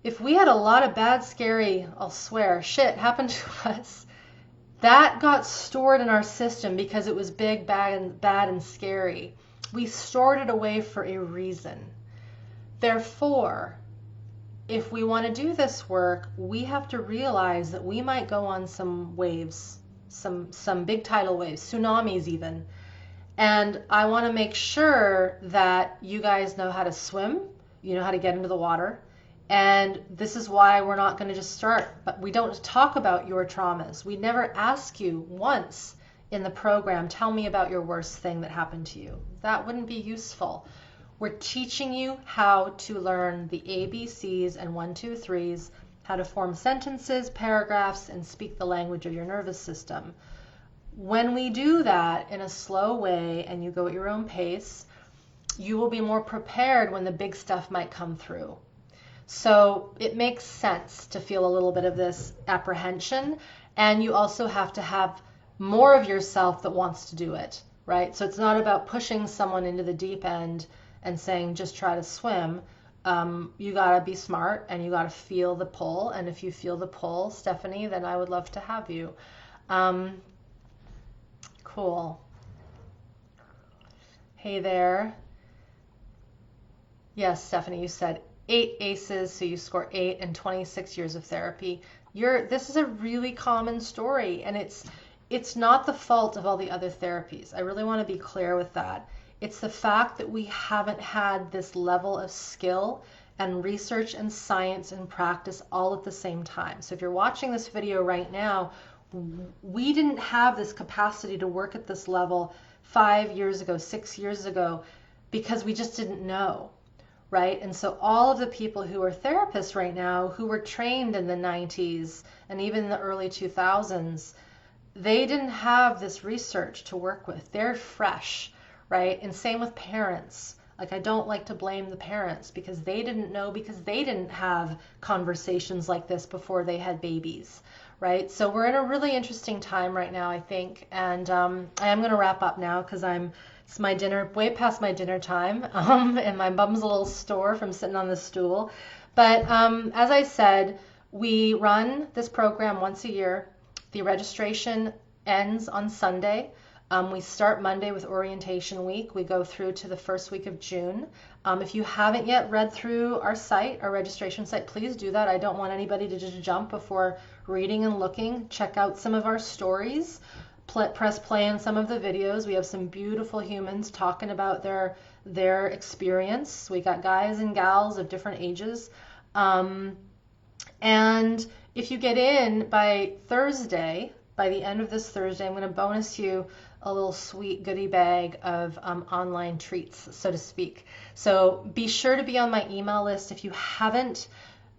if we had a lot of bad, scary, I'll swear, shit happen to us, that got stored in our system because it was big, bad, and scary. We stored it away for a reason. Therefore, if we want to do this work, we have to realize that we might go on some waves, some big tidal waves, tsunamis even. And I want to make sure that you guys know how to swim, you know how to get into the water. And this is why we're not going to just start, but we don't talk about your traumas. We never ask you once in the program, tell me about your worst thing that happened to you. That wouldn't be useful. We're teaching you how to learn the ABCs and 1, 2, 3s, how to form sentences, paragraphs, and speak the language of your nervous system. When we do that in a slow way and you go at your own pace, you will be more prepared when the big stuff might come through. So it makes sense to feel a little bit of this apprehension, and you also have to have more of yourself that wants to do it, right? So it's not about pushing someone into the deep end and saying, just try to swim. You got to be smart and you got to feel the pull. And if you feel the pull, Stephanie, then I would love to have you. Cool. Hey there. Yes, Stephanie, you said 8 ACEs, so you score 8 and 26 years of therapy. This is a really common story, and it's not the fault of all the other therapies. I really want to be clear with that. It's the fact that we haven't had this level of skill and research and science and practice all at the same time. So if you're watching this video right now, we didn't have this capacity to work at this level 5 years ago, 6 years ago, because we just didn't know, right? And so all of the people who are therapists right now, who were trained in the 90s and even the early 2000s, they didn't have this research to work with. They're fresh, right? And same with parents. Like, I don't like to blame the parents because they didn't know, because they didn't have conversations like this before they had babies, right? So we're in a really interesting time right now, I think. And I am going to wrap up now because it's my dinner, way past my dinner time, and my bum's a little sore from sitting on the stool. But as I said, we run this program once a year. The registration ends on Sunday. We start Monday with orientation week. We go through to the first week of June. If you haven't yet read through our site, our registration site, please do that. I don't want anybody to just jump before reading and looking. Check out some of our stories. Press play on some of the videos. We have some beautiful humans talking about their experience. We got guys and gals of different ages. And if you get in by Thursday, by the end of this Thursday, I'm going to bonus you a little sweet goodie bag of online treats, so to speak. So be sure to be on my email list. If you haven't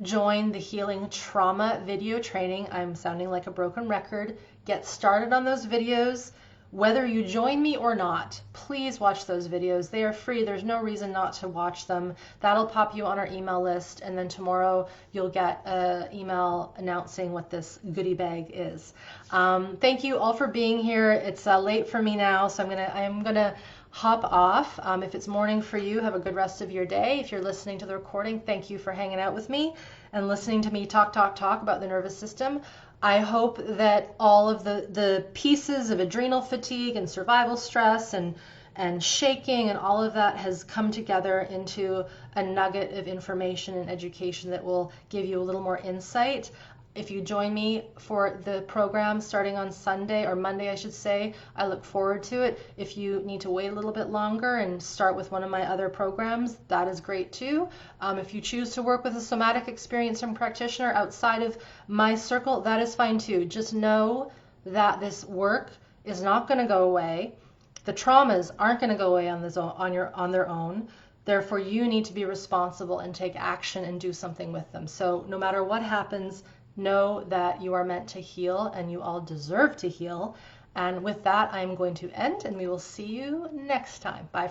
joined the Healing Trauma video training, I'm sounding like a broken record. Get started on those videos. Whether you join me or not, please watch those videos. They are free. There's no reason not to watch them. That'll pop you on our email list, and then tomorrow you'll get an email announcing what this goodie bag is. Thank you all for being here. It's late for me now, so I'm gonna hop off. If it's morning for you, have a good rest of your day. If you're listening to the recording, thank you for hanging out with me and listening to me talk about the nervous system. I hope that all of the pieces of adrenal fatigue and survival stress and shaking and all of that has come together into a nugget of information and education that will give you a little more insight. If you join me for the program starting on Sunday, or Monday I should say, I look forward to it. If you need to wait a little bit longer and start with one of my other programs, that is great too. If you choose to work with a somatic experience and practitioner outside of my circle, that is fine too. Just know that this work is not going to go away. The traumas aren't going to go away on their own. Therefore, you need to be responsible and take action and do something with them. So no matter what happens, know that you are meant to heal and you all deserve to heal. And with that, I'm going to end, and we will see you next time. Bye.